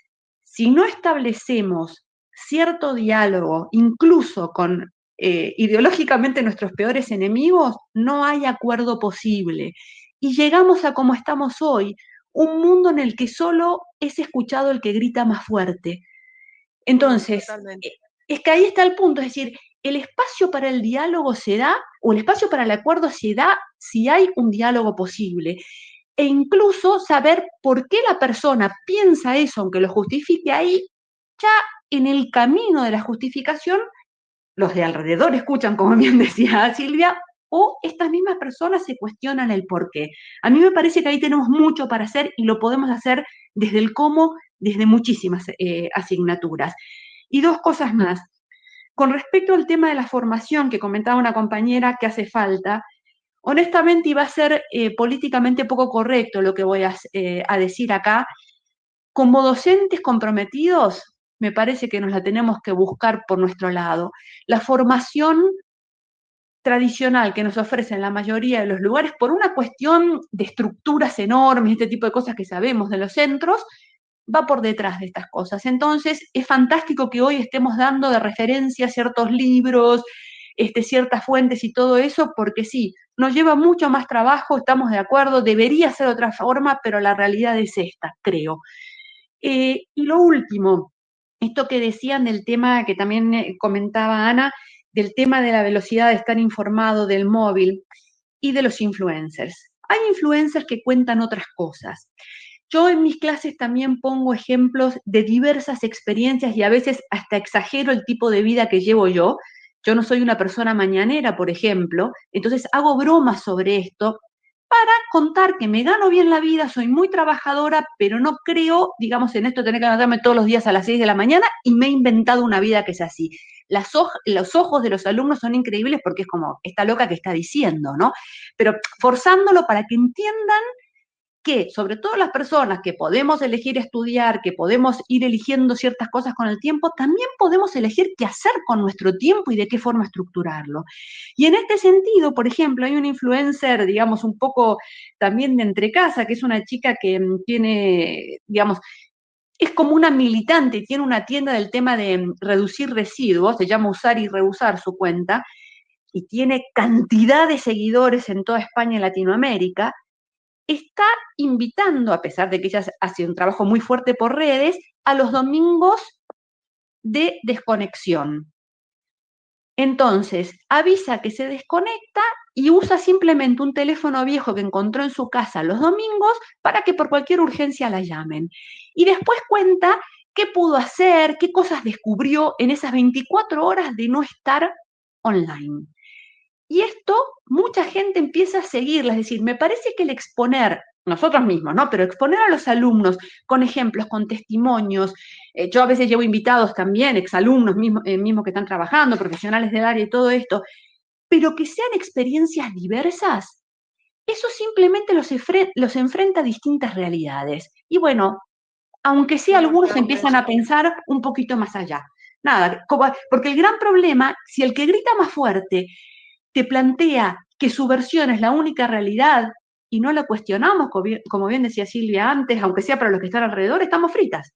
si no establecemos cierto diálogo, incluso con ideológicamente nuestros peores enemigos, no hay acuerdo posible. Y llegamos a como estamos hoy, un mundo en el que solo es escuchado el que grita más fuerte. Entonces, es que ahí está el punto, es decir, el espacio para el diálogo se da, o el espacio para el acuerdo se da si hay un diálogo posible. E incluso saber por qué la persona piensa eso, aunque lo justifique ahí, ya en el camino de la justificación, los de alrededor escuchan, como bien decía Silvia, o estas mismas personas se cuestionan el por qué. A mí me parece que ahí tenemos mucho para hacer y lo podemos hacer desde el cómo, desde muchísimas asignaturas. Y dos cosas más. Con respecto al tema de la formación que comentaba una compañera que hace falta, honestamente iba a ser políticamente poco correcto lo que voy a decir acá. Como docentes comprometidos, me parece que nos la tenemos que buscar por nuestro lado. La formación tradicional que nos ofrecen la mayoría de los lugares, por una cuestión de estructuras enormes, este tipo de cosas que sabemos de los centros, va por detrás de estas cosas. Entonces, es fantástico que hoy estemos dando de referencia ciertos libros, ciertas fuentes y todo eso, porque sí, nos lleva mucho más trabajo, estamos de acuerdo, debería ser de otra forma, pero la realidad es esta, creo. Y lo último, esto que decían del tema que también comentaba Ana, del tema de la velocidad de estar informado del móvil y de los influencers. Hay influencers que cuentan otras cosas. Yo en mis clases también pongo ejemplos de diversas experiencias y a veces hasta exagero el tipo de vida que llevo yo. Yo no soy una persona mañanera, por ejemplo, entonces hago bromas sobre esto para contar que me gano bien la vida, soy muy trabajadora, pero no creo, digamos, en esto tener que levantarme todos los días a las 6 de la mañana y me he inventado una vida que es así. Los ojos de los alumnos son increíbles porque es como, esta loca que está diciendo, ¿no? Pero forzándolo para que entiendan que, sobre todo las personas que podemos elegir estudiar, que podemos ir eligiendo ciertas cosas con el tiempo, también podemos elegir qué hacer con nuestro tiempo y de qué forma estructurarlo. Y en este sentido, por ejemplo, hay una influencer, digamos, un poco también de entre casa, que es una chica que tiene, digamos, es como una militante, tiene una tienda del tema de reducir residuos, se llama Usar y Reusar su cuenta, y tiene cantidad de seguidores en toda España y Latinoamérica. Está invitando, a pesar de que ella hace un trabajo muy fuerte por redes, a los domingos de desconexión. Entonces, avisa que se desconecta y usa simplemente un teléfono viejo que encontró en su casa los domingos para que por cualquier urgencia la llamen. Y después cuenta qué pudo hacer, qué cosas descubrió en esas 24 horas de no estar online. Y esto, mucha gente empieza a seguirla, es decir, me parece que el exponer, nosotros mismos, ¿no? Pero exponer a los alumnos con ejemplos, con testimonios, yo a veces llevo invitados también, exalumnos mismos que están trabajando, profesionales del área y todo esto, pero que sean experiencias diversas, eso simplemente los enfrenta a distintas realidades. Y bueno, aunque sí algunos empiezan a pensar un poquito más allá. Nada, porque el gran problema, si el que grita más fuerte te plantea que su versión es la única realidad y no la cuestionamos, como bien decía Silvia antes, aunque sea para los que están alrededor, estamos fritas.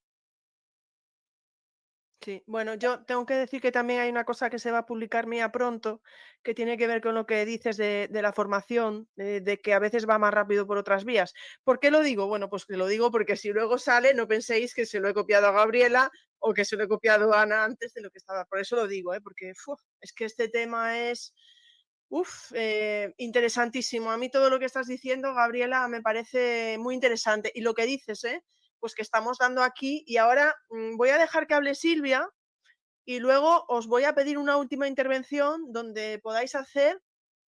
Sí, bueno, yo tengo que decir que también hay una cosa que se va a publicar mía pronto, que tiene que ver con lo que dices de la formación, de que a veces va más rápido por otras vías. ¿Por qué lo digo? Bueno, pues que lo digo porque si luego sale, no penséis que se lo he copiado a Gabriela o que se lo he copiado a Ana antes de lo que estaba. Por eso lo digo, porque es que este tema es interesantísimo. A mí todo lo que estás diciendo, Gabriela, me parece muy interesante. Y lo que dices, pues que estamos dando aquí. Y ahora voy a dejar que hable Silvia y luego os voy a pedir una última intervención donde podáis hacer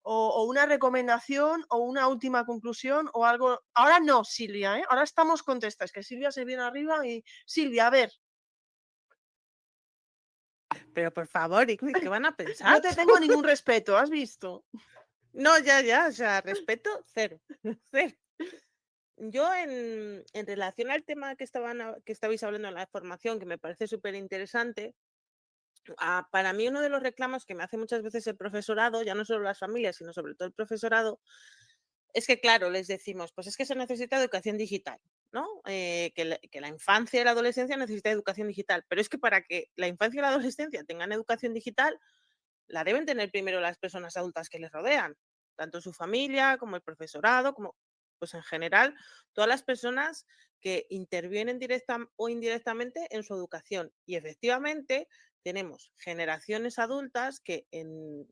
o una recomendación o una última conclusión o algo. Ahora no, Silvia, ahora estamos contestas, que Silvia se viene arriba y Silvia, a ver. Pero por favor, Ingrid, ¿qué van a pensar? No te tengo ningún respeto, ¿has visto? No, ya, o sea, respeto cero, cero. Yo en relación al tema que estabais hablando en la formación, que me parece súper interesante, para mí uno de los reclamos que me hace muchas veces el profesorado, ya no solo las familias, sino sobre todo el profesorado, es que, claro, les decimos, pues es que se necesita educación digital, ¿no? Que la infancia y la adolescencia necesita educación digital, pero es que para que la infancia y la adolescencia tengan educación digital, la deben tener primero las personas adultas que les rodean, tanto su familia como el profesorado, como pues en general todas las personas que intervienen directa o indirectamente en su educación. Y efectivamente tenemos generaciones adultas que en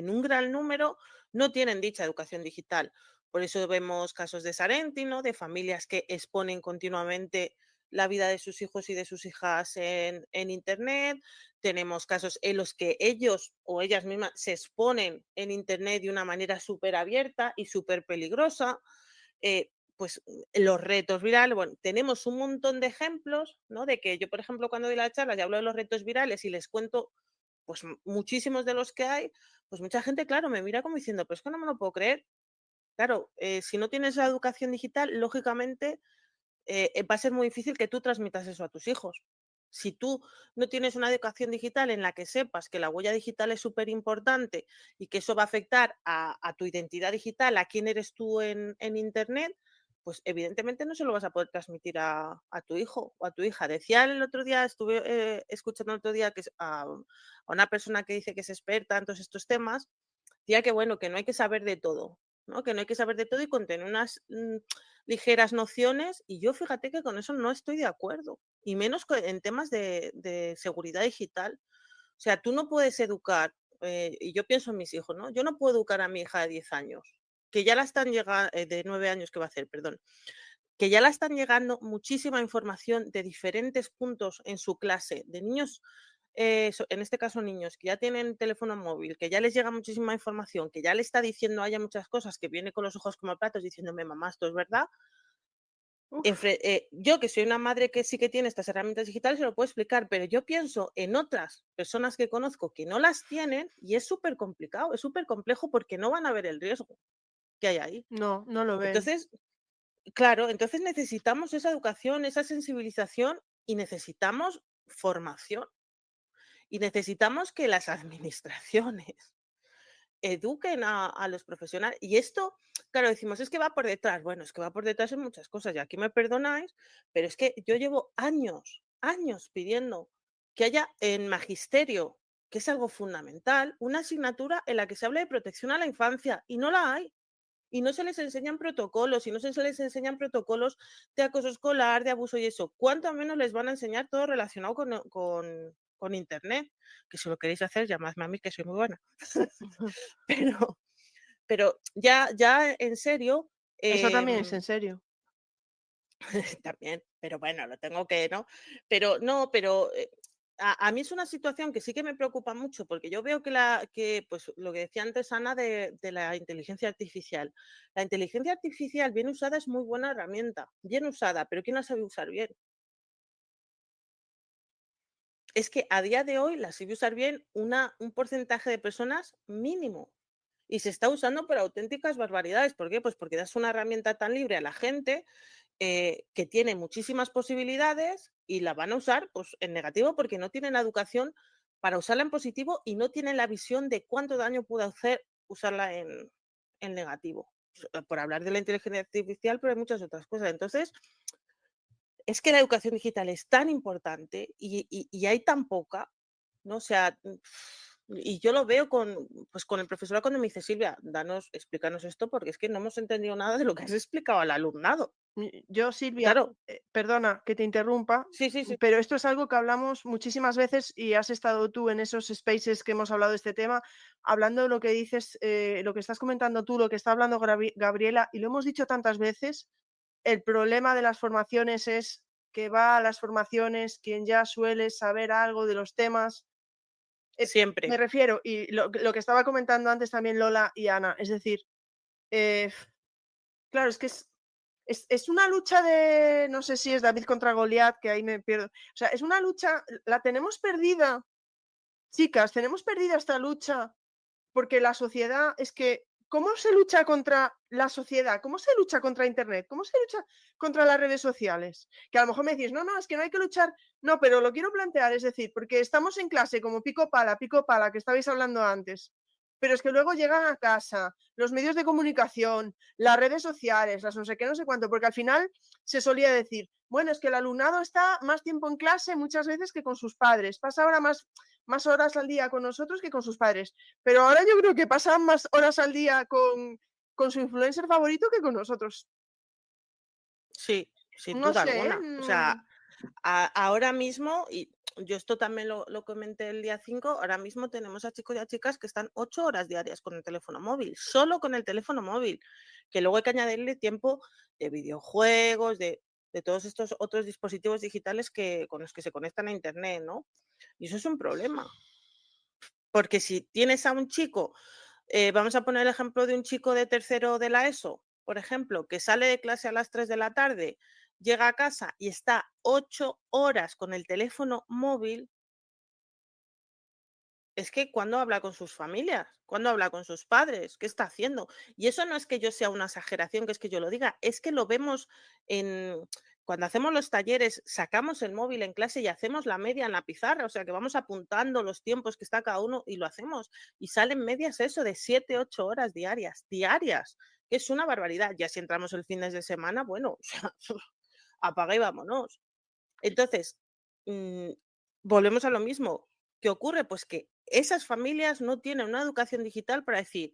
un gran número no tienen dicha educación digital. Por eso vemos casos de Sarentino, de familias que exponen continuamente la vida de sus hijos y de sus hijas en Internet. Tenemos casos en los que ellos o ellas mismas se exponen en Internet de una manera súper abierta y súper peligrosa. Pues los retos virales, bueno, tenemos un montón de ejemplos, ¿no? De que yo, por ejemplo, cuando doy la charla y hablo de los retos virales y les cuento pues muchísimos de los que hay, pues mucha gente, claro, me mira como diciendo, pero es que no me lo puedo creer. Claro, si no tienes la educación digital, lógicamente va a ser muy difícil que tú transmitas eso a tus hijos. Si tú no tienes una educación digital en la que sepas que la huella digital es súper importante y que eso va a afectar a tu identidad digital, a quién eres tú en Internet, pues evidentemente no se lo vas a poder transmitir a tu hijo o a tu hija. Decía el otro día, estuve escuchando el otro día que a una persona que dice que es experta en todos estos temas, decía que bueno, que no hay que saber de todo, ¿no? Que no hay que saber de todo y con tener unas ligeras nociones, y yo fíjate que con eso no estoy de acuerdo, y menos en temas de seguridad digital. O sea, tú no puedes educar, y yo pienso en mis hijos, ¿no? Yo no puedo educar a mi hija de 10 años, que ya la están llegando, de 9 años que va a hacer, perdón, que ya la están llegando muchísima información de diferentes puntos en su clase, de niños, en este caso niños, que ya tienen teléfono móvil, que ya les llega muchísima información, que ya le está diciendo haya muchas cosas, que viene con los ojos como platos diciéndome, mamá, esto es verdad. Yo, que soy una madre que sí que tiene estas herramientas digitales, se lo puedo explicar, pero yo pienso en otras personas que conozco que no las tienen y es súper complicado, es súper complejo porque no van a ver el riesgo que hay ahí. No, no lo ven. Entonces, claro, entonces necesitamos esa educación, esa sensibilización y necesitamos formación. Y necesitamos que las administraciones eduquen a los profesionales. Y esto, claro, decimos, es que va por detrás. Bueno, es que va por detrás en muchas cosas. Y aquí me perdonáis, pero es que yo llevo años pidiendo que haya en magisterio, que es algo fundamental, una asignatura en la que se hable de protección a la infancia. Y no la hay. Y no se les enseñan protocolos, y no se les enseñan protocolos de acoso escolar, de abuso y eso. ¿Cuánto menos les van a enseñar todo relacionado con Internet? Que si lo queréis hacer, llamadme a mí, que soy muy buena. pero ya en serio. Eso también es en serio. También, pero bueno, lo tengo que, ¿no? Pero a mí es una situación que sí que me preocupa mucho, porque yo veo que pues lo que decía antes Ana de la inteligencia artificial. La inteligencia artificial bien usada es muy buena herramienta, bien usada, pero ¿quién la sabe usar bien? Es que a día de hoy la sabe usar bien un porcentaje de personas mínimo. Y se está usando por auténticas barbaridades. ¿Por qué? Pues porque das una herramienta tan libre a la gente que tiene muchísimas posibilidades y la van a usar pues, en negativo porque no tienen la educación para usarla en positivo y no tienen la visión de cuánto daño puede hacer usarla en negativo. Por hablar de la inteligencia artificial, pero hay muchas otras cosas. Entonces, es que la educación digital es tan importante y hay tan poca, ¿no? O sea, y yo lo veo con el profesor cuando me dice, Silvia, explícanos esto, porque es que no hemos entendido nada de lo que has explicado al alumnado. Yo, Silvia, Claro. Perdona que te interrumpa, Sí. pero esto es algo que hablamos muchísimas veces y has estado tú en esos spaces que hemos hablado de este tema, hablando de lo que dices, lo que estás comentando tú, lo que está hablando Gabriela, y lo hemos dicho tantas veces, el problema de las formaciones es que va a las formaciones quien ya suele saber algo de los temas. Siempre. Me refiero, y lo que estaba comentando antes también Lola y Ana, es decir, claro, es que es una lucha de, no sé si es David contra Goliat, que ahí me pierdo. O sea, es una lucha, la tenemos perdida, chicas, tenemos perdida esta lucha, porque la sociedad, es que, ¿cómo se lucha contra la sociedad? ¿Cómo se lucha contra Internet? ¿Cómo se lucha contra las redes sociales? Que a lo mejor me decís, no, es que no hay que luchar. No, pero lo quiero plantear, es decir, porque estamos en clase como pico pala, que estabais hablando antes. Pero es que luego llegan a casa los medios de comunicación, las redes sociales, las no sé qué, no sé cuánto, porque al final se solía decir, bueno, es que el alumnado está más tiempo en clase muchas veces que con sus padres, pasa ahora más horas al día con nosotros que con sus padres, pero ahora yo creo que pasan más horas al día con su influencer favorito que con nosotros. Sí, sin No duda sé, alguna. O sea, ahora mismo, y yo esto también lo comenté el día 5, ahora mismo tenemos a chicos y a chicas que están 8 horas diarias con el teléfono móvil, solo con el teléfono móvil, que luego hay que añadirle tiempo de videojuegos, de todos estos otros dispositivos digitales con los que se conectan a Internet, ¿no? Y eso es un problema. Porque si tienes a un chico, vamos a poner el ejemplo de un chico de tercero de la ESO, por ejemplo, que sale de clase a las 3 de la tarde, llega a casa y está 8 horas con el teléfono móvil, es que ¿cuándo habla con sus familias? ¿Cuándo habla con sus padres? ¿Qué está haciendo? Y eso no es que yo sea una exageración, que es que yo lo diga, es que lo vemos cuando hacemos los talleres, sacamos el móvil en clase y hacemos la media en la pizarra, o sea que vamos apuntando los tiempos que está cada uno y lo hacemos. Y salen medias eso de 7, 8 horas diarias, que es una barbaridad. Ya si entramos el fines de semana, bueno, o sea, apaga y vámonos. Entonces, volvemos a lo mismo. ¿Qué ocurre? Pues que esas familias no tienen una educación digital para decir,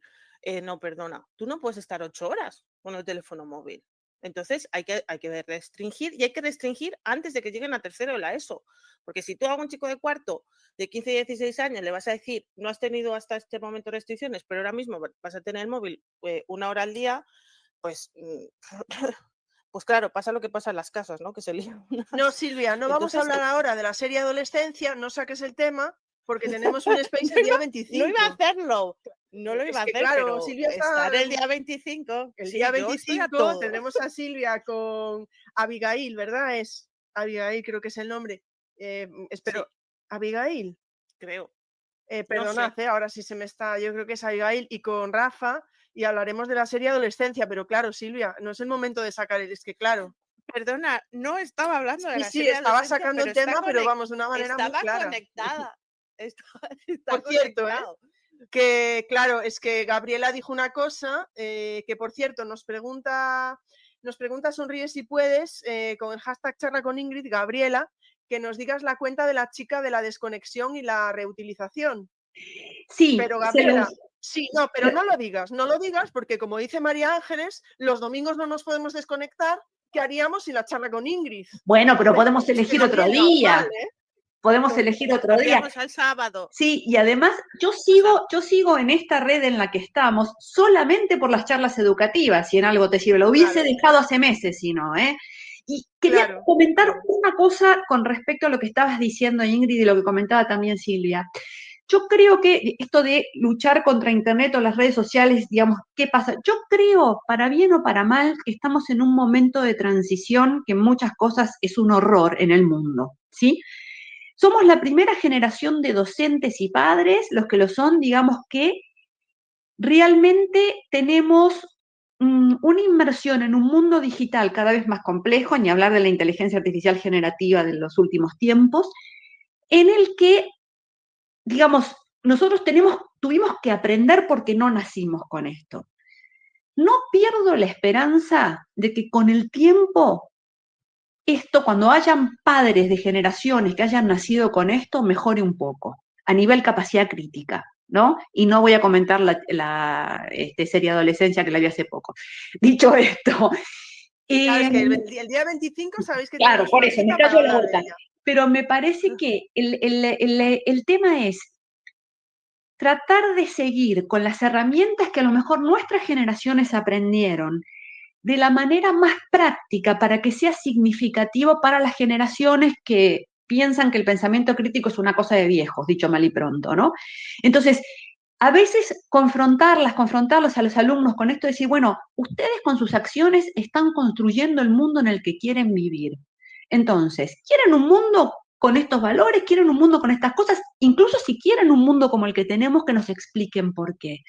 no, perdona, tú no puedes estar 8 horas con el teléfono móvil. Entonces hay que restringir, y hay que restringir antes de que lleguen a tercero de la ESO. Porque si tú a un chico de cuarto de 15 y 16 años le vas a decir, no has tenido hasta este momento restricciones, pero ahora mismo vas a tener el móvil 1 hora al día, pues... Pues claro, pasa lo que pasa en las casas, ¿no? Que se lían. No, Silvia, no vamos a hablar ahora de la serie adolescencia, no saques el tema, porque tenemos un space el día 25. No iba a hacerlo, no lo iba a hacer, claro, pero Silvia estar el día 25. El día 25 tenemos a Silvia con Abigail, ¿verdad? Es Abigail, creo que es el nombre. Espero, sí. Abigail. Creo. Perdonad, no sé. Ahora sí se me está, yo creo que es Abigail, y con Rafa, y hablaremos de la serie adolescencia, pero claro, Silvia, no es el momento de sacar, es que claro. Perdona, no estaba hablando de la serie. Sí, estaba sacando el tema, pero vamos, de una manera muy clara. Estaba conectada. Por cierto, que claro, es que Gabriela dijo una cosa, que por cierto nos pregunta sonríe si puedes, con el hashtag charla con Ingrid, Gabriela, que nos digas la cuenta de la chica de la desconexión y la reutilización. Sí, pero Gabriela, sí, no, pero no lo digas, porque como dice María Ángeles, los domingos no nos podemos desconectar. ¿Qué haríamos sin la charla con Ingrid? Bueno, pero podemos elegir otro día. Podemos elegir otro día. Al sábado. Sí, y además yo sigo en esta red en la que estamos solamente por las charlas educativas, si en algo te sirve. Lo hubiese dejado hace meses, si no, ¿eh? Y quería comentar una cosa con respecto a lo que estabas diciendo, Ingrid, y lo que comentaba también Silvia. Yo creo que esto de luchar contra Internet o las redes sociales, digamos, ¿qué pasa? Yo creo, para bien o para mal, que estamos en un momento de transición que en muchas cosas es un horror en el mundo, ¿sí? Somos la primera generación de docentes y padres, los que lo son, digamos, que realmente tenemos una inmersión en un mundo digital cada vez más complejo, ni hablar de la inteligencia artificial generativa de los últimos tiempos, en el que, digamos, nosotros tuvimos que aprender porque no nacimos con esto. No pierdo la esperanza de que con el tiempo, esto, cuando hayan padres de generaciones que hayan nacido con esto, mejore un poco, a nivel capacidad crítica, ¿no? Y no voy a comentar la serie Adolescencia que la vi hace poco. Dicho esto... Claro, es que el día 25 sabéis que claro, tenemos por una eso, me cita para cayó la hablar de boca. ella. Pero me parece que el tema es tratar de seguir con las herramientas que a lo mejor nuestras generaciones aprendieron de la manera más práctica para que sea significativo para las generaciones que piensan que el pensamiento crítico es una cosa de viejos, dicho mal y pronto, ¿no? Entonces, a veces confrontarlos a los alumnos con esto, decir, bueno, ustedes con sus acciones están construyendo el mundo en el que quieren vivir. Entonces, ¿quieren un mundo con estos valores? ¿Quieren un mundo con estas cosas? Incluso si quieren un mundo como el que tenemos, que nos expliquen por qué.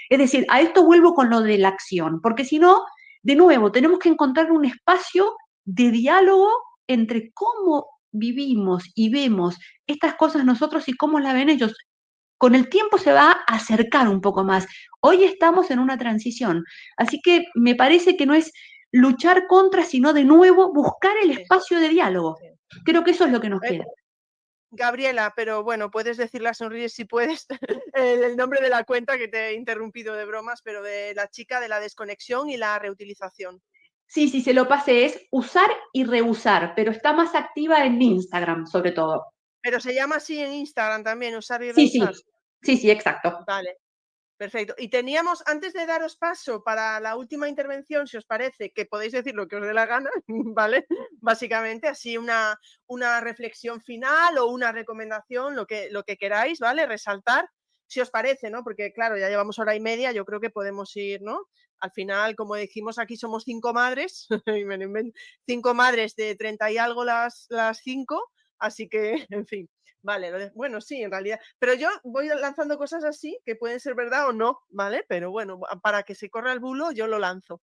Es decir, a esto vuelvo con lo de la acción, porque si no, de nuevo, tenemos que encontrar un espacio de diálogo entre cómo vivimos y vemos estas cosas nosotros y cómo la ven ellos. Con el tiempo se va a acercar un poco más. Hoy estamos en una transición, así que me parece que no es luchar contra, sino de nuevo buscar el espacio de diálogo. Creo que eso es lo que nos queda. Gabriela, pero bueno, puedes decir la sonríes si puedes, el nombre de la cuenta, que te he interrumpido de bromas, pero de la chica de la desconexión y la reutilización. Sí, se lo pasé, es usar y reusar, pero está más activa en Instagram, sobre todo. Pero se llama así en Instagram también, usar y reusar. Sí, exacto. Vale, perfecto. Y teníamos, antes de daros paso para la última intervención, si os parece, que podéis decir lo que os dé la gana, ¿vale? Básicamente, así una reflexión final o una recomendación, lo que queráis, ¿vale? Resaltar, si os parece, ¿no? Porque claro, ya llevamos hora y media, yo creo que podemos ir, ¿no? Al final, como dijimos, aquí somos 5 madres, 5 madres de 30 y algo las 5, así que, en fin. Vale, bueno, sí, en realidad. Pero yo voy lanzando cosas así, que pueden ser verdad o no, ¿vale? Pero bueno, para que se corra el bulo, yo lo lanzo.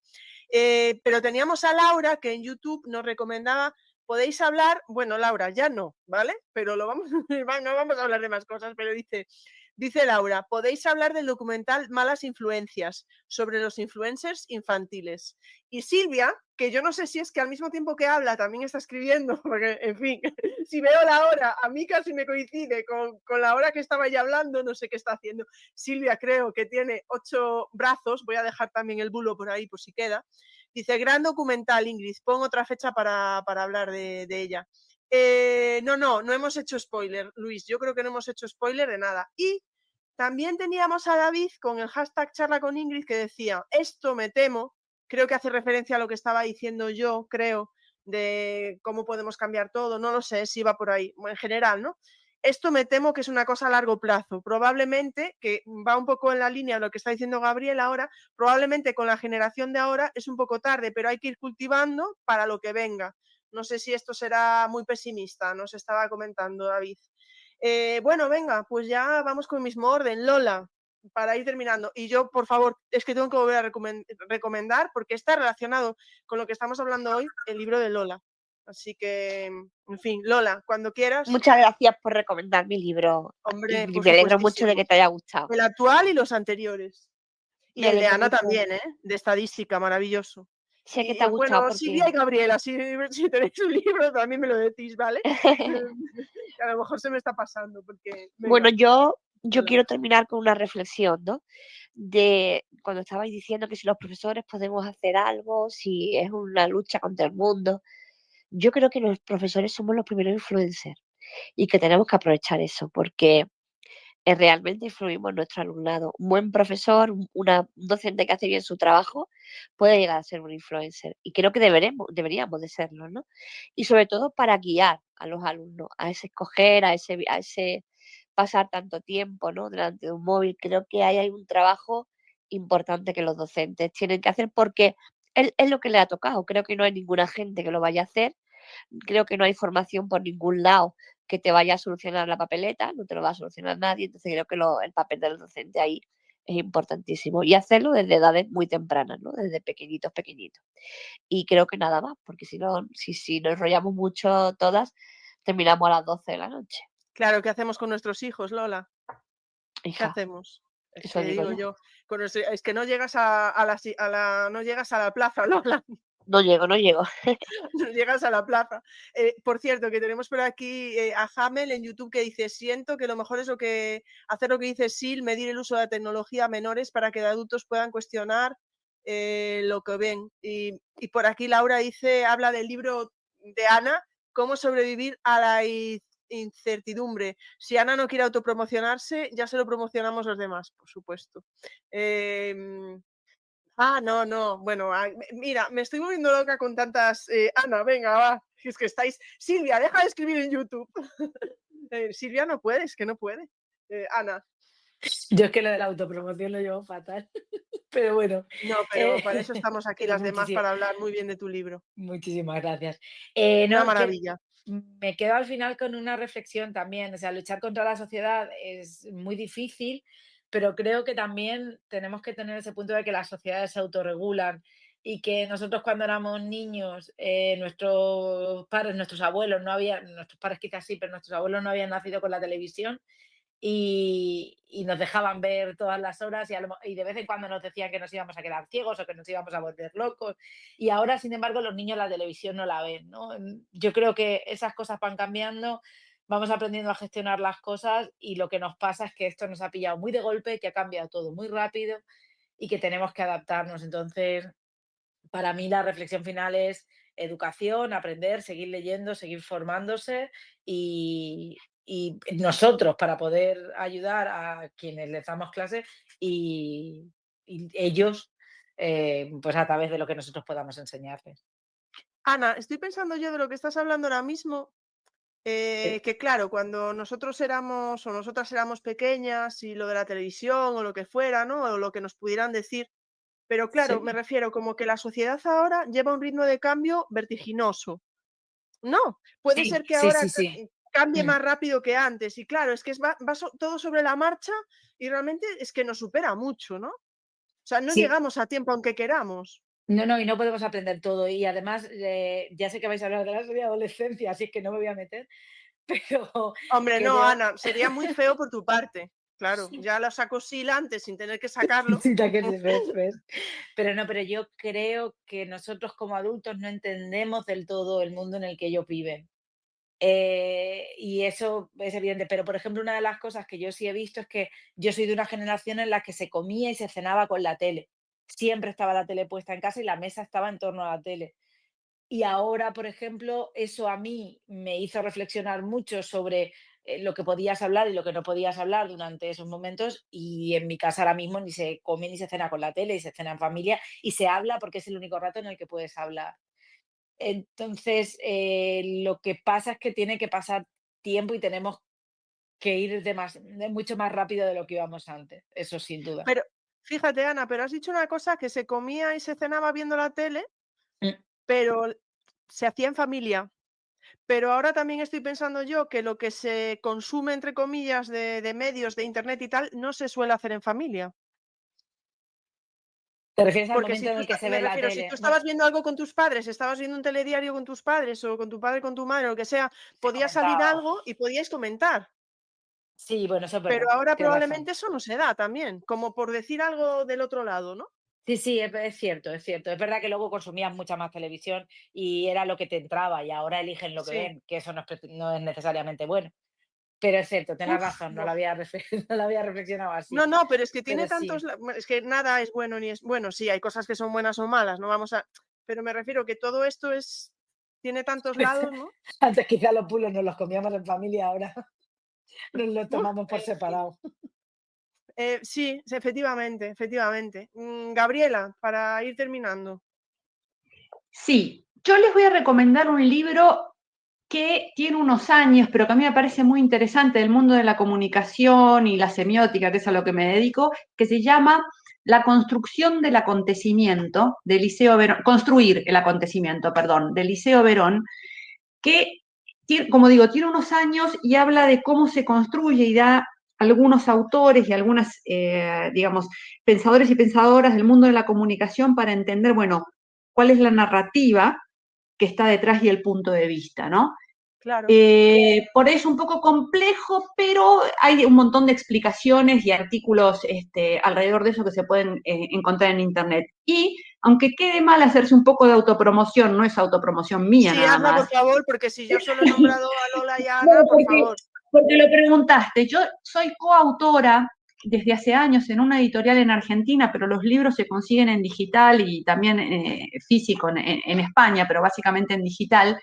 Pero teníamos a Laura, que en YouTube nos recomendaba, podéis hablar, bueno, Laura, ya no, ¿vale? Pero no vamos a hablar de más cosas, pero dice Laura, podéis hablar del documental Malas Influencias, sobre los influencers infantiles. Y Silvia, que yo no sé si es que al mismo tiempo que habla también está escribiendo, porque, en fin, si veo la hora, a mí casi me coincide con la hora que estaba ya hablando, no sé qué está haciendo. Silvia creo que tiene 8 brazos, voy a dejar también el bulo por ahí por si queda. Dice, gran documental, Ingrid, pon otra fecha para hablar de ella. No hemos hecho spoiler, Luis, yo creo que no hemos hecho spoiler de nada. Y también teníamos a David con el hashtag charla con Ingrid que decía, esto me temo, creo que hace referencia a lo que estaba diciendo yo, creo, de cómo podemos cambiar todo, no lo sé si va por ahí, en general, ¿no? Esto me temo que es una cosa a largo plazo, probablemente, que va un poco en la línea de lo que está diciendo Gabriel ahora, probablemente con la generación de ahora es un poco tarde, pero hay que ir cultivando para lo que venga. No sé si esto será muy pesimista, nos estaba comentando David. Bueno, venga, pues ya vamos con el mismo orden. Lola, para ir terminando. Y yo, por favor, es que tengo que volver a recomendar, porque está relacionado con lo que estamos hablando hoy, el libro de Lola. Así que, en fin, Lola, cuando quieras. Muchas gracias por recomendar mi libro. Hombre, Ingrid, me alegro mucho de que te haya gustado. El actual y los anteriores. Y el de Ana también, ¿eh? De estadística, maravilloso. Sé que te ha gustado. Bueno, Silvia y Gabriela, si tenéis un libro también me lo decís, ¿vale? Que a lo mejor se me está pasando. Porque, bueno, yo quiero terminar con una reflexión, ¿no? De cuando estabais diciendo que si los profesores podemos hacer algo, si es una lucha contra el mundo. Yo creo que los profesores somos los primeros influencers y que tenemos que aprovechar eso porque realmente influimos en nuestro alumnado. Un buen profesor, un docente que hace bien su trabajo, puede llegar a ser un influencer y creo que deberíamos de serlo, ¿no? Y sobre todo para guiar a los alumnos, a ese escoger, a ese pasar tanto tiempo, ¿no? Delante de un móvil. Creo que ahí hay un trabajo importante que los docentes tienen que hacer porque es lo que le ha tocado. Creo que no hay ninguna gente que lo vaya a hacer. Creo que no hay formación por ningún lado que te vaya a solucionar la papeleta, no te lo va a solucionar nadie. Entonces creo que el papel del docente ahí es importantísimo. Y hacerlo desde edades muy tempranas, ¿no? Desde pequeñitos, pequeñitos. Y creo que nada más, porque si no, si nos enrollamos mucho todas, terminamos a las 12 de la noche. Claro, ¿qué hacemos con nuestros hijos, Lola? ¿Qué Hija, hacemos? Es eso que digo digo yo. yo, es que no llegas no llegas a la plaza, Lola. No llego. No llegas a la plaza. Por cierto, que tenemos por aquí a Hamel en YouTube que dice: siento que lo mejor es hacer lo que dice Sil, medir el uso de la tecnología a menores para que de adultos puedan cuestionar lo que ven. Y por aquí Laura habla del libro de Ana, Cómo sobrevivir a la incertidumbre. Si Ana no quiere autopromocionarse, ya se lo promocionamos los demás, por supuesto. No, bueno, mira, me estoy volviendo loca con tantas... Ana, venga, va, es que estáis... Silvia, deja de escribir en YouTube. Silvia no puede, es que no puede. Ana. Yo es que lo de la autopromoción lo llevo fatal, pero bueno. No, pero para eso estamos aquí pero las demás, para hablar muy bien de tu libro. Muchísimas gracias. Una maravilla. Me quedo al final con una reflexión también, o sea, luchar contra la sociedad es muy difícil, pero creo que también tenemos que tener ese punto de que las sociedades se autorregulan y que nosotros cuando éramos niños, nuestros padres, nuestros abuelos nuestros padres quizás sí, pero nuestros abuelos no habían nacido con la televisión y nos dejaban ver todas las horas y de vez en cuando nos decían que nos íbamos a quedar ciegos o que nos íbamos a volver locos. Y ahora, sin embargo, los niños la televisión no la ven, ¿no? Yo creo que esas cosas van cambiando, vamos aprendiendo a gestionar las cosas y lo que nos pasa es que esto nos ha pillado muy de golpe, que ha cambiado todo muy rápido y que tenemos que adaptarnos. Entonces, para mí la reflexión final es educación, aprender, seguir leyendo, seguir formándose y nosotros para poder ayudar a quienes les damos clases y ellos pues a través de lo que nosotros podamos enseñarles. Ana, estoy pensando yo de lo que estás hablando ahora mismo, que claro, cuando nosotros éramos o nosotras éramos pequeñas y lo de la televisión o lo que fuera, ¿no? O lo que nos pudieran decir, pero claro, me refiero como que la sociedad ahora lleva un ritmo de cambio vertiginoso. No, puede ser que ahora cambie más rápido que antes y claro, es que va todo sobre la marcha y realmente es que nos supera mucho, ¿no? O sea, no llegamos a tiempo aunque queramos. No, y no podemos aprender todo. Y además, ya sé que vais a hablar de la adolescencia, así que no me voy a meter, pero... Hombre, no, Ana, sería muy feo por tu parte. Claro, ya lo sacó Sil antes sin tener que sacarlo. Pero yo creo que nosotros como adultos no entendemos del todo el mundo en el que ellos viven. Y eso es evidente, pero por ejemplo, una de las cosas que yo sí he visto es que yo soy de una generación en la que se comía y se cenaba con la tele. Siempre estaba la tele puesta en casa y la mesa estaba en torno a la tele. Y ahora, por ejemplo, eso a mí me hizo reflexionar mucho sobre lo que podías hablar y lo que no podías hablar durante esos momentos. Y en mi casa ahora mismo ni se come ni se cena con la tele, y se cena en familia y se habla porque es el único rato en el que puedes hablar. Entonces, lo que pasa es que tiene que pasar tiempo y tenemos que ir mucho más rápido de lo que íbamos antes, eso sin duda. Pero fíjate, Ana, pero has dicho una cosa, que se comía y se cenaba viendo la tele, pero se hacía en familia. Pero ahora también estoy pensando yo que lo que se consume, entre comillas, de medios, de internet y tal, no se suele hacer en familia. ¿Te refieres al Porque momento en el que se ve la tele? Si tú estabas viendo algo con tus padres, estabas viendo un telediario con tus padres o con tu padre, con tu madre, o lo que sea, podía salir algo y podíais comentar. Sí, bueno, eso es verdad. Pero ahora probablemente eso no se da también, como por decir algo del otro lado, ¿no? Sí, es cierto, es cierto. Es verdad que luego consumías mucha más televisión y era lo que te entraba y ahora eligen lo que ven, que eso no es necesariamente bueno. Pero es cierto, tienes razón, no lo había reflexionado así. No, pero es que tiene tantos... Es que nada es bueno ni es... Bueno, sí, hay cosas que son buenas o malas, no vamos a... Pero me refiero que todo esto tiene tantos lados, ¿no? Antes quizá los pulos nos los comíamos en familia, ahora nos los tomamos por separado. Sí, efectivamente. Gabriela, para ir terminando. Sí, yo les voy a recomendar un libro que tiene unos años, pero que a mí me parece muy interesante del mundo de la comunicación y la semiótica, que es a lo que me dedico, que se llama La construcción del acontecimiento, de Liceo Verón, Construir el acontecimiento, perdón, de Liceo Verón, que, como digo, tiene unos años y habla de cómo se construye y da algunos autores y algunas, digamos, pensadores y pensadoras del mundo de la comunicación para entender, bueno, cuál es la narrativa que está detrás y el punto de vista, ¿no? Claro. Por eso un poco complejo, pero hay un montón de explicaciones y artículos alrededor de eso que se pueden encontrar en Internet. Y aunque quede mal hacerse un poco de autopromoción, no es autopromoción mía Sí, nada hazla, más. por favor, porque si yo solo he nombrado a Lola y a Ana, No, por favor. porque lo preguntaste. Yo soy coautora desde hace años en una editorial en Argentina, pero los libros se consiguen en digital y también físico en España, pero básicamente en digital,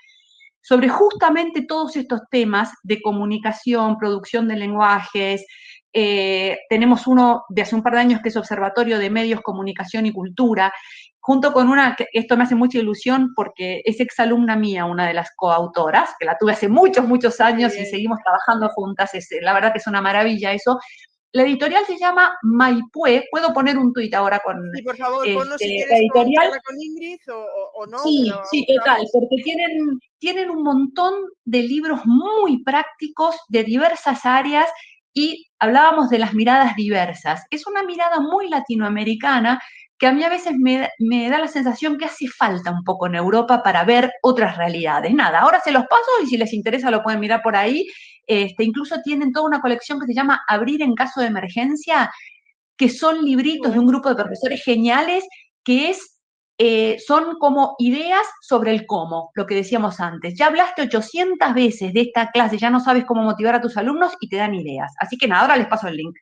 sobre justamente todos estos temas de comunicación, producción de lenguajes. Tenemos uno de hace un par de años que es Observatorio de Medios, Comunicación y Cultura, junto con una, que esto me hace mucha ilusión porque es exalumna mía, una de las coautoras, que la tuve hace muchos, muchos años y seguimos trabajando juntas, la verdad que es una maravilla eso. La editorial se llama Maipue, puedo poner un tuit ahora con Sí, por favor, ponlo si la quieres editorial. con Ingrid o no. Sí, sí, total, porque tienen un montón de libros muy prácticos de diversas áreas y hablábamos de las miradas diversas. Es una mirada muy latinoamericana que a mí a veces me da la sensación que hace falta un poco en Europa para ver otras realidades. Nada, ahora se los paso y si les interesa lo pueden mirar por ahí. Incluso tienen toda una colección que se llama Abrir en caso de emergencia, que son libritos de un grupo de profesores geniales que son como ideas sobre el cómo, lo que decíamos antes. Ya hablaste 800 veces de esta clase, ya no sabes cómo motivar a tus alumnos y te dan ideas. Así que nada, ahora les paso el link.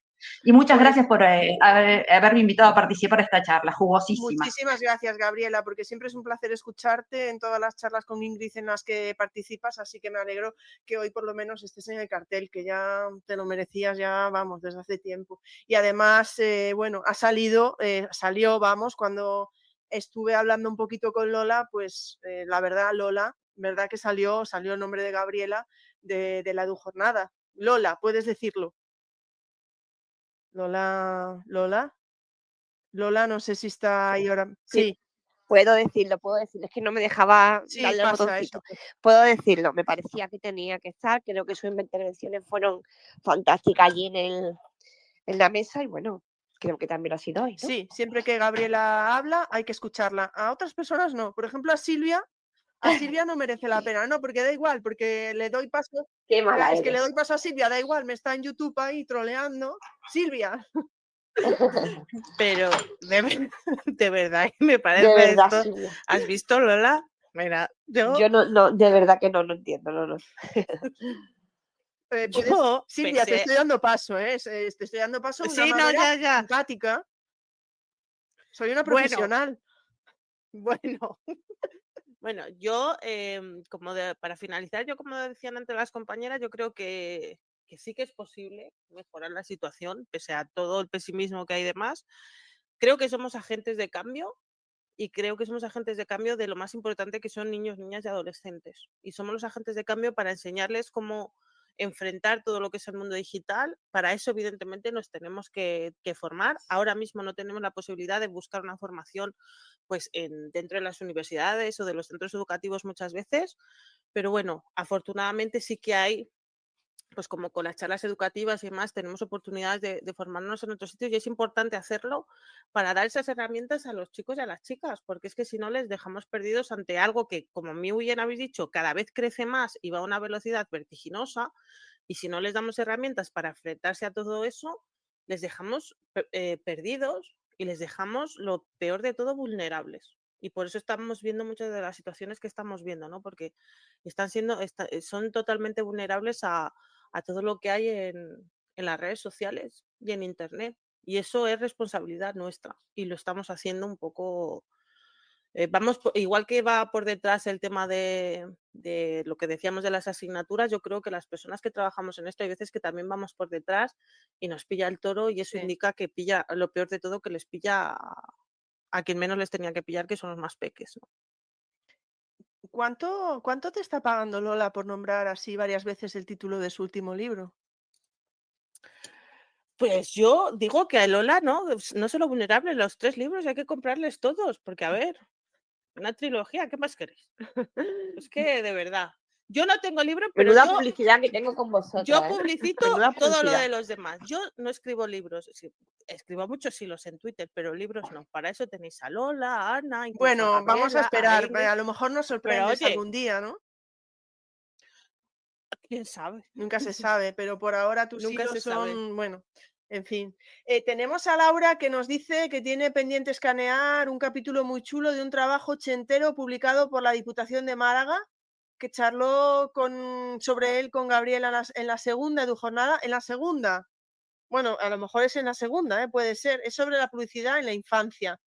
Y muchas gracias por haberme invitado a participar en esta charla, jugosísima. Muchísimas gracias, Gabriela, porque siempre es un placer escucharte en todas las charlas con Ingrid en las que participas, así que me alegro que hoy por lo menos estés en el cartel, que ya te lo merecías ya, vamos, desde hace tiempo. Y además, bueno, salió, vamos, cuando estuve hablando un poquito con Lola, pues la verdad, Lola, verdad que salió el nombre de Gabriela de la EduJornada. Lola, puedes decirlo. Lola, no sé si está ahí ahora. Sí. Puedo decirlo, es que no me dejaba darle al botoncito. Puedo decirlo, me parecía que tenía que estar, creo que sus intervenciones fueron fantásticas allí en la mesa y bueno, creo que también lo ha sido hoy, ¿no? Sí, siempre que Gabriela habla hay que escucharla. A otras personas no. Por ejemplo, a Silvia no merece la pena, ¿no? Porque da igual, porque le doy paso. Qué mala es eres. que le doy paso a Silvia, da igual, me está en YouTube ahí troleando. Silvia. Pero de verdad me parece de verdad, esto. Silvia. ¿Has visto, Lola? Mira, yo no, de verdad que no lo entiendo, no. Silvia, te estoy dando paso, te estoy dando paso de una manera ya. simpática. Soy una profesional. Bueno, yo, para finalizar, yo como decían antes las compañeras, yo creo que sí que es posible mejorar la situación, pese a todo el pesimismo que hay demás. Creo que somos agentes de cambio y creo que somos agentes de cambio de lo más importante que son niños, niñas y adolescentes. Y somos los agentes de cambio para enseñarles cómo enfrentar todo lo que es el mundo digital. Para eso, evidentemente, nos tenemos que formar. Ahora mismo no tenemos la posibilidad de buscar una formación pues dentro de las universidades o de los centros educativos muchas veces, pero bueno, afortunadamente sí que hay, pues como con las charlas educativas y demás, tenemos oportunidades de formarnos en otros sitios y es importante hacerlo para dar esas herramientas a los chicos y a las chicas, porque es que si no les dejamos perdidos ante algo que, como muy bien habéis dicho, cada vez crece más y va a una velocidad vertiginosa, y si no les damos herramientas para enfrentarse a todo eso, les dejamos perdidos y les dejamos, lo peor de todo, vulnerables. Y por eso estamos viendo muchas de las situaciones que estamos viendo, ¿no? Porque son totalmente vulnerables a todo lo que hay en las redes sociales y en Internet. Y eso es responsabilidad nuestra y lo estamos haciendo un poco... igual que va por detrás el tema de lo que decíamos de las asignaturas, yo creo que las personas que trabajamos en esto hay veces que también vamos por detrás y nos pilla el toro y eso indica que pilla, lo peor de todo, que les pilla a quien menos les tenía que pillar, que son los más peques, ¿no? ¿Cuánto te está pagando Lola por nombrar así varias veces el título de su último libro? Pues yo digo que a Lola no solo vulnerable, los 3 libros hay que comprarles todos, porque a ver, una trilogía, ¿qué más queréis? Es que de verdad. Yo no tengo libro, pero Menuda yo, publicidad que tengo con vosotros. yo publicito Menuda todo lo publicidad. de los demás. Yo no escribo libros. Sí, escribo muchos hilos en Twitter, pero libros no. Para eso tenéis a Lola, a Ana, incluso a Bueno, vamos a Gabriela, a esperar. Ingrid. A lo mejor nos sorprendes oye, algún día, ¿no? ¿Quién sabe? Nunca se sabe, pero por ahora tus Nunca hilos se sabe. son, bueno, en fin. Tenemos a Laura que nos dice que tiene pendiente escanear un capítulo muy chulo de un trabajo ochentero publicado por la Diputación de Málaga, que charló sobre él con Gabriela en la segunda jornada. En la segunda, bueno, a lo mejor es en la segunda, puede ser, es sobre la publicidad en la infancia.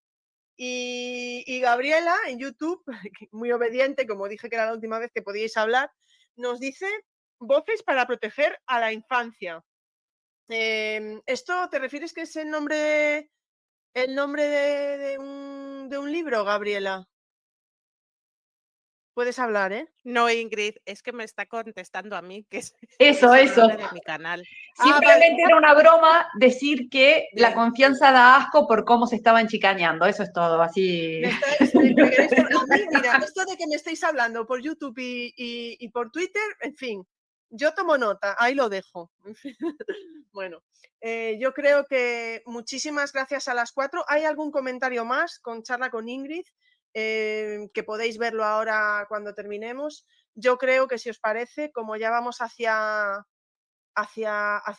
Y Gabriela en YouTube, muy obediente, como dije que era la última vez que podíais hablar, nos dice voces para proteger a la infancia. ¿Esto te refieres que es el nombre de un libro, Gabriela? Puedes hablar, ¿eh? No, Ingrid, es que me está contestando a mí, que es Eso. el nombre de mi canal. Simplemente era una broma decir que la Bien. confianza da asco por cómo se estaban chicaneando. Eso es todo, así. A mí, mira, esto de que me estáis hablando por YouTube y por Twitter, en fin, yo tomo nota, ahí lo dejo. Bueno, yo creo que muchísimas gracias a las 4. ¿Hay algún comentario más con charla con Ingrid? Que podéis verlo ahora cuando terminemos. Yo creo que si os parece, como ya vamos hacia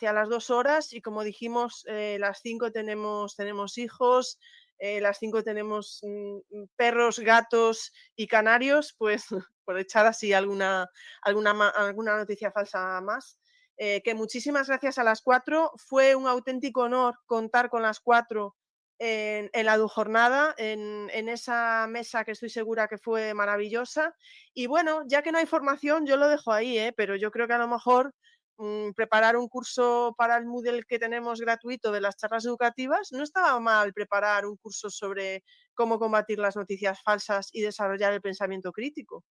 las 2 horas y como dijimos, las 5 tenemos hijos, las 5 tenemos perros, gatos y canarios, pues por echar así alguna noticia falsa más. Que muchísimas gracias a las 4. Fue un auténtico honor contar con las 4 en la jornada, en esa mesa que estoy segura que fue maravillosa. Y bueno, ya que no hay formación, yo lo dejo ahí, pero yo creo que a lo mejor preparar un curso para el Moodle que tenemos gratuito de las charlas educativas, no estaba mal preparar un curso sobre cómo combatir las noticias falsas y desarrollar el pensamiento crítico.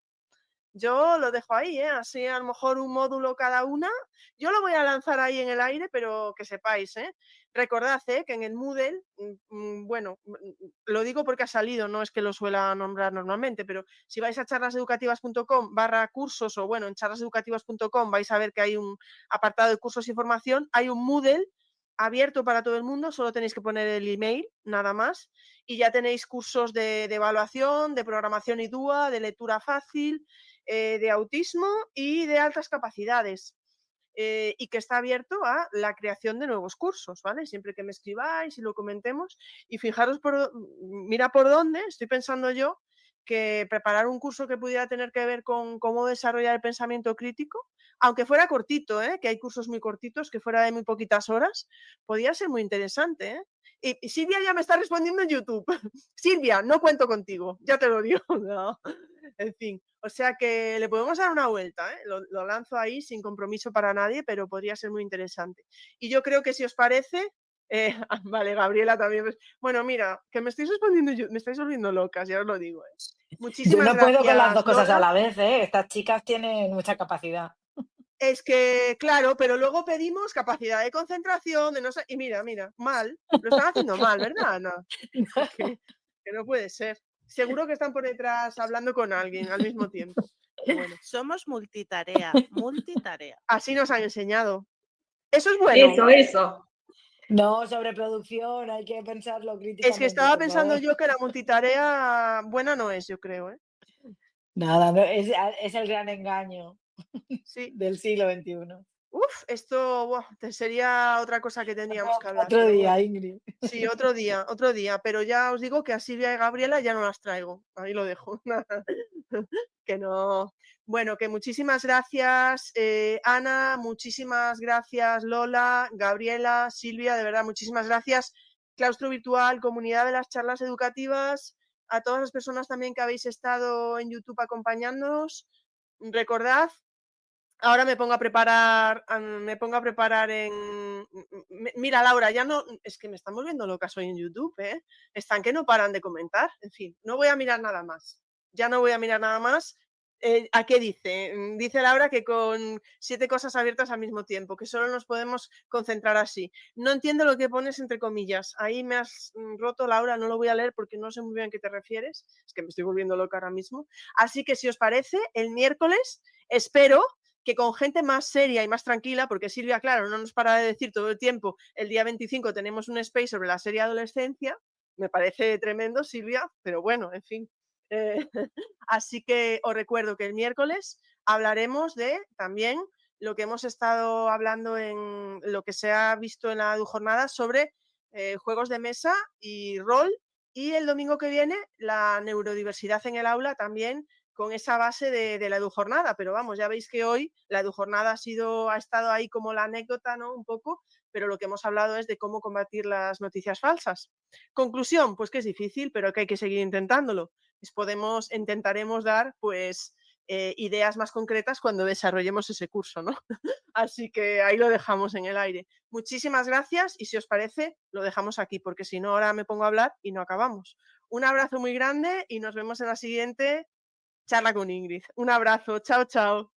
Yo lo dejo ahí, así a lo mejor un módulo cada una. Yo lo voy a lanzar ahí en el aire, pero que sepáis, recordad que en el Moodle, bueno, lo digo porque ha salido, no es que lo suela nombrar normalmente, pero si vais a charlaseducativas.com/cursos o bueno, en charlaseducativas.com vais a ver que hay un apartado de cursos y formación, hay un Moodle abierto para todo el mundo, solo tenéis que poner el email, nada más, y ya tenéis cursos de evaluación, de programación y DUA, de lectura fácil, de autismo y de altas capacidades. Y que está abierto a la creación de nuevos cursos, ¿vale? Siempre que me escribáis y lo comentemos. Y fijaros, mira por dónde, estoy pensando yo, que preparar un curso que pudiera tener que ver con cómo desarrollar el pensamiento crítico, aunque fuera cortito, que hay cursos muy cortitos, que fuera de muy poquitas horas, podría ser muy interesante, Y Silvia ya me está respondiendo en YouTube. Silvia, no cuento contigo, ya te lo digo. No. En fin, o sea que le podemos dar una vuelta, lo lanzo ahí sin compromiso para nadie, pero podría ser muy interesante. Y yo creo que si os parece, vale, Gabriela también. Bueno, mira, que me estáis respondiendo, me estáis volviendo locas, ya os lo digo. Muchísimas Yo no gracias, puedo con las dos cosas Lola. a la vez, Estas chicas tienen mucha capacidad. Es que, claro, pero luego pedimos capacidad de concentración, de no sé, y mira, mal, lo están haciendo mal, ¿verdad, Ana? Que no puede ser. Seguro que están por detrás hablando con alguien al mismo tiempo. Bueno, somos multitarea. Así nos han enseñado. Eso es bueno. Eso. No, sobreproducción, hay que pensarlo críticamente. Es que estaba pensando yo que la multitarea buena no es, yo creo, Nada, no, es el gran engaño sí. del siglo XXI. Esto sería otra cosa que tendríamos que hablar. Otro día, Ingrid. Sí, otro día, pero ya os digo que a Silvia y Gabriela ya no las traigo, ahí lo dejo. Que no. Bueno, que muchísimas gracias, Ana, muchísimas gracias, Lola, Gabriela, Silvia, de verdad, muchísimas gracias. Claustro Virtual, comunidad de las charlas educativas, a todas las personas también que habéis estado en YouTube acompañándonos. Recordad, ahora me pongo a preparar Mira, Laura, ya no... Es que me están volviendo locas hoy en YouTube, Están que no paran de comentar. En fin, no voy a mirar nada más. Ya no voy a mirar nada más. ¿A qué dice? Dice Laura que con 7 cosas abiertas al mismo tiempo, que solo nos podemos concentrar así. No entiendo lo que pones entre comillas. Ahí me has roto, Laura, no lo voy a leer porque no sé muy bien a qué te refieres. Es que me estoy volviendo loca ahora mismo. Así que si os parece, el miércoles Espero que con gente más seria y más tranquila, porque Silvia, claro, no nos para de decir todo el tiempo, el día 25 tenemos un space sobre la serie adolescencia, me parece tremendo, Silvia, pero bueno, en fin. Así que os recuerdo que el miércoles hablaremos de también lo que hemos estado hablando en lo que se ha visto en la jornada sobre juegos de mesa y rol, y el domingo que viene la neurodiversidad en el aula también con esa base de la edujornada, pero vamos, ya veis que hoy la edujornada ha estado ahí como la anécdota, ¿no? Un poco, pero lo que hemos hablado es de cómo combatir las noticias falsas. Conclusión, pues que es difícil, pero que hay que seguir intentándolo. Intentaremos dar, pues, ideas más concretas cuando desarrollemos ese curso, ¿no? Así que ahí lo dejamos en el aire. Muchísimas gracias y si os parece, lo dejamos aquí, porque si no ahora me pongo a hablar y no acabamos. Un abrazo muy grande y nos vemos en la siguiente charla con Ingrid. Un abrazo. Chao, chao.